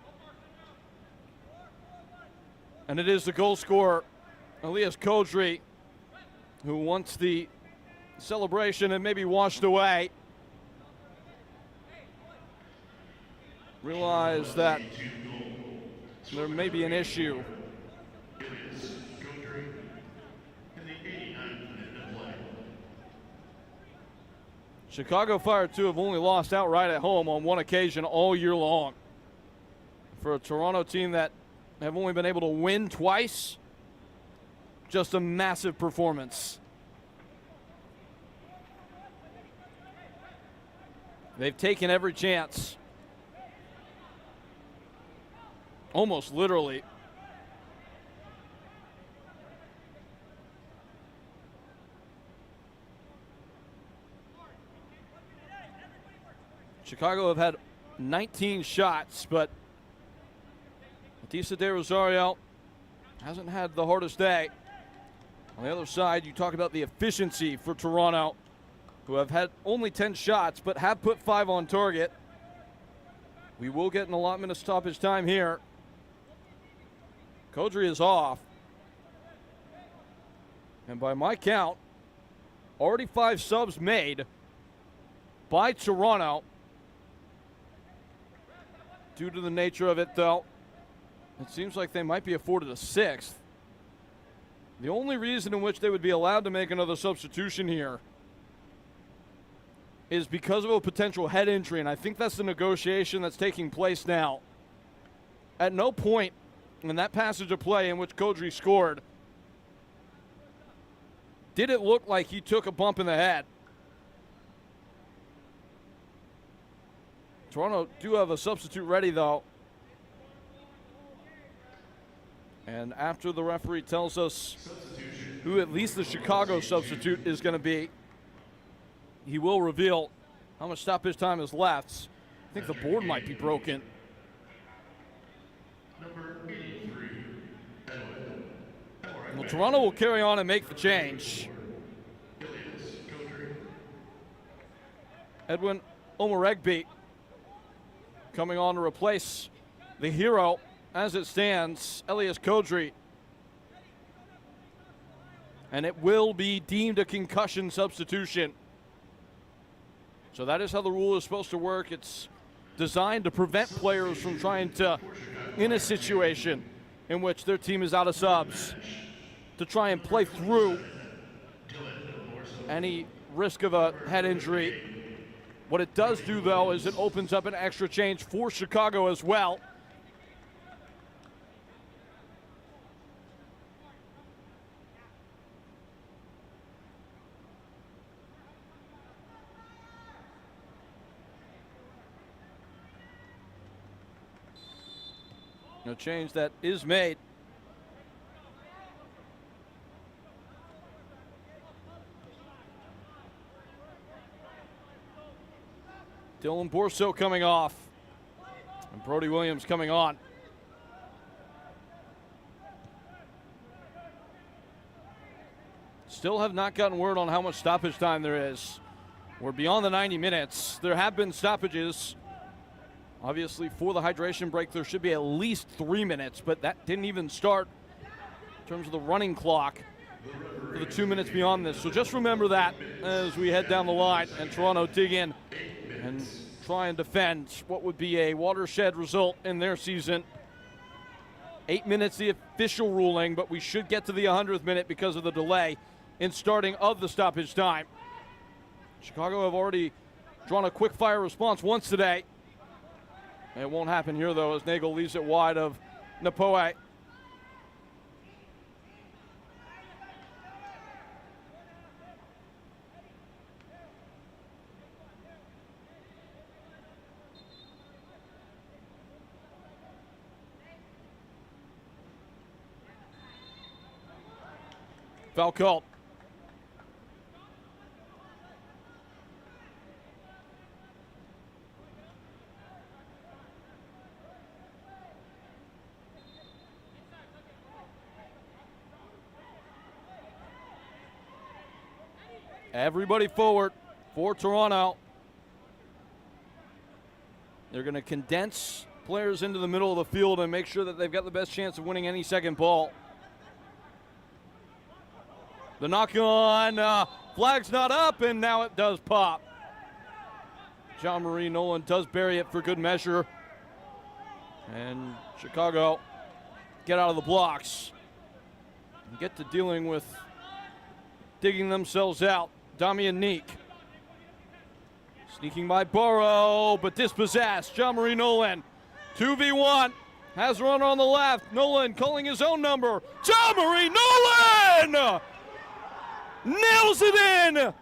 And it is the goal scorer, Elias Kodri, who wants the celebration and maybe washed away. Realize that there may be an issue. Chicago Fire 2 have only lost outright at home on one occasion all year long. For a Toronto team that have only been able to win twice, just a massive performance. They've taken every chance. Almost literally. Chicago have had 19 shots, but Batista de Rosario hasn't had the hardest day. On the other side, you talk about the efficiency for Toronto, who have had only 10 shots, but have put 5 on target. We will get an allotment of stoppage time here. Kodri is off. And by my count, already 5 subs made by Toronto. Due to the nature of it, though, it seems like they might be afforded a 6th. The only reason in which they would be allowed to make another substitution here is because of a potential head injury, and I think that's the negotiation that's taking place now. At no point in that passage of play in which Kodri scored did it look like he took a bump in the head. Toronto do have a substitute ready, though. And after the referee tells us who at least the Chicago substitute is going to be, he will reveal how much stoppage time is left. I think the board might be broken. Well, Toronto will carry on and make the change. Edwin Omoregbe coming on to replace the hero as it stands, Elias Kodri. And it will be deemed a concussion substitution. So that is how the rule is supposed to work. It's designed to prevent players from trying to, in a situation in which their team is out of subs, to try and play through any risk of a head injury. What it does do, though, is it opens up an extra change for Chicago as well. A change that is made. Dylan Borso coming off. And Brody Williams coming on. Still have not gotten word on how much stoppage time there is. We're beyond the 90 minutes. There have been stoppages. Obviously, for the hydration break, there should be at least 3 minutes, but that didn't even start in terms of the running clock for the 2 minutes beyond this. So just remember that as we head down the line and Toronto dig in and try and defend what would be a watershed result in their season. 8 minutes, the official ruling, but we should get to the 100th minute because of the delay in starting of the stoppage time. Chicago have already drawn a quick fire response once today. It won't happen here, though, as Nagel leaves it wide of Napoe. Foul called. Everybody forward for Toronto. They're going to condense players into the middle of the field and make sure that they've got the best chance of winning any second ball. The knock on, flag's not up, and now it does pop. John Marie Nolan does bury it for good measure. And Chicago get out of the blocks and get to dealing with digging themselves out. Damian Neek sneaking by Burrow, but dispossessed. John Marie Nolan, 2v1, has a runner on the left. Nolan calling his own number. John Marie Nolan nails it in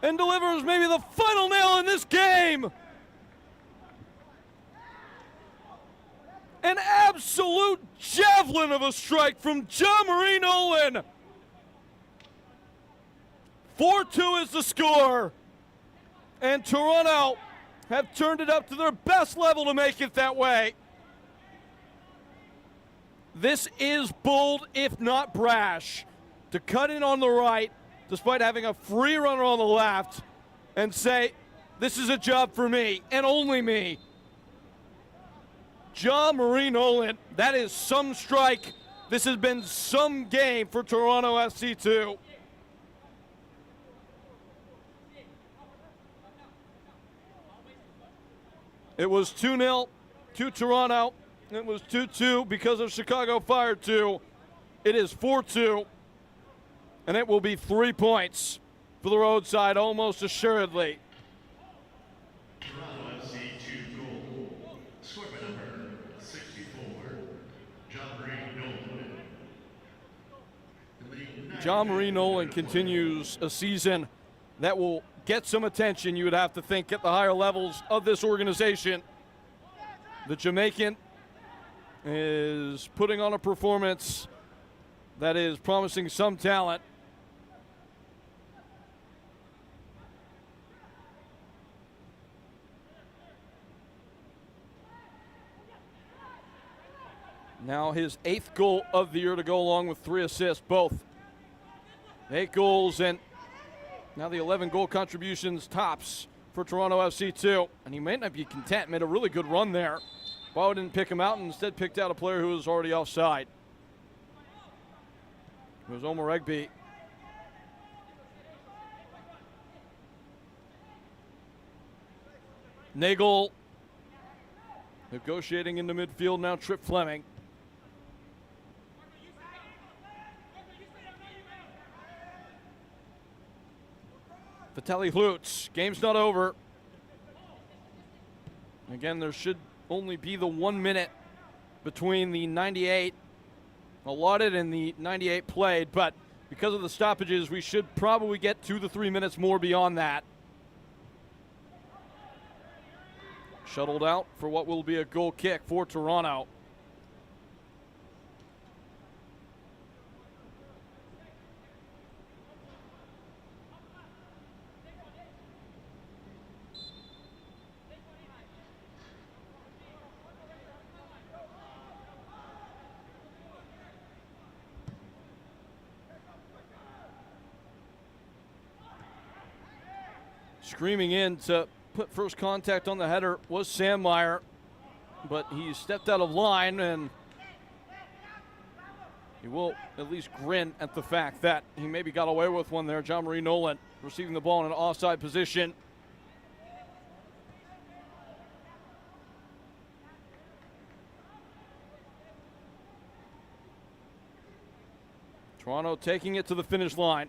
and delivers maybe the final nail in this game. An absolute javelin of a strike from John Marie Nolan. 4-2 is the score, and Toronto have turned it up to their best level to make it that way. This is bold, if not brash, to cut in on the right, despite having a free runner on the left, and say, this is a job for me, and only me. John Marie Nolan, that is some strike. This has been some game for Toronto FC2. It was 2-0 to Toronto. It was 2-2 because of Chicago fired 2. It is 4-2, and it will be 3 points for the roadside, almost assuredly. Toronto FC 2 goal. Scored by number 64, John Marie Nolan continues a season that will get some attention, you would have to think, at the higher levels of this organization. The Jamaican is putting on a performance that is promising some talent. Now his 8th goal of the year to go along with 3 assists, both. 8 goals and now the 11 goal contributions tops for Toronto FC too. And he may not be content, made a really good run there. Ball didn't pick him out and instead picked out a player who was already offside. It was Omar Egby. Nagel negotiating into midfield now, Trip Fleming. Vitaly Hlutz, game's not over. Again, there should only be the 1 minute between the 98 allotted and the 98 played, but because of the stoppages, we should probably get 2 to 3 minutes more beyond that. Shuttled out for what will be a goal kick for Toronto. Screaming in to put first contact on the header was Sam Meyer, but he stepped out of line, and he will at least grin at the fact that he maybe got away with one there. John Marie Nolan receiving the ball in an offside position. Toronto taking it to the finish line.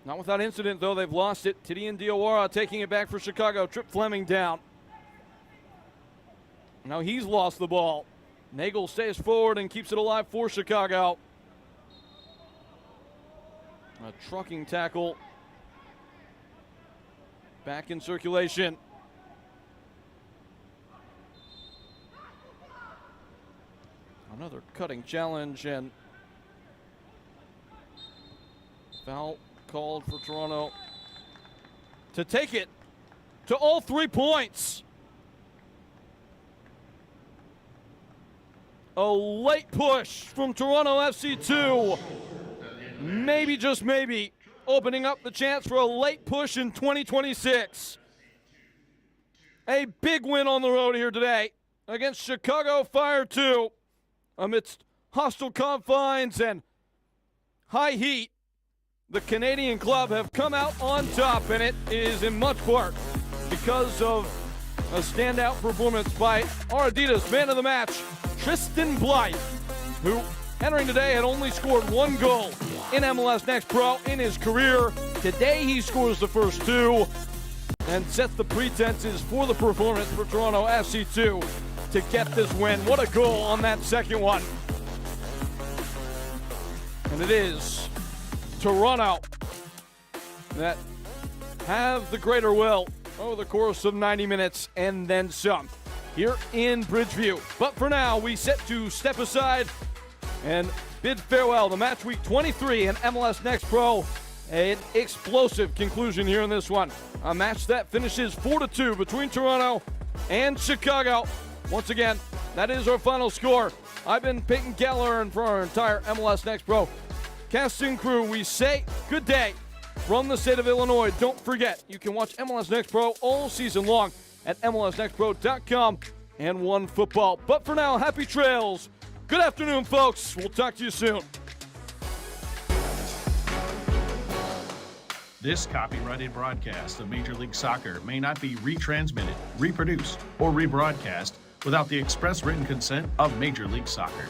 Not without incident, though. They've lost it. Tidian Diawara taking it back for Chicago. Trip Fleming down. Now he's lost the ball. Nagel stays forward and keeps it alive for Chicago. A trucking tackle. Back in circulation. Another cutting challenge and foul called for Toronto to take it to all 3 points. A late push from Toronto FC 2. Maybe, just maybe, opening up the chance for a late push in 2026. A big win on the road here today against Chicago Fire 2 amidst hostile confines and high heat. The Canadian club have come out on top, and it is in much part because of a standout performance by our Adidas man of the match, Tristan Blythe, who entering today had only scored 1 goal in MLS Next Pro in his career. Today he scores the first 2 and sets the pretenses for the performance for Toronto FC2 to get this win. What a goal on that second one. And it is Toronto that have the greater will over the course of 90 minutes and then some here in Bridgeview. But for now, we set to step aside and bid farewell to match week 23 in MLS Next Pro. An explosive conclusion here in this one. A match that finishes 4-2 between Toronto and Chicago. Once again, that is our final score. I've been Peyton Gallagher, and for our entire MLS Next Pro casting crew, we say good day from the state of Illinois. Don't forget, you can watch MLS Next Pro all season long at MLSNextPro.com and OneFootball. But for now, happy trails. Good afternoon, folks. We'll talk to you soon. This copyrighted broadcast of Major League Soccer may not be retransmitted, reproduced, or rebroadcast without the express written consent of Major League Soccer.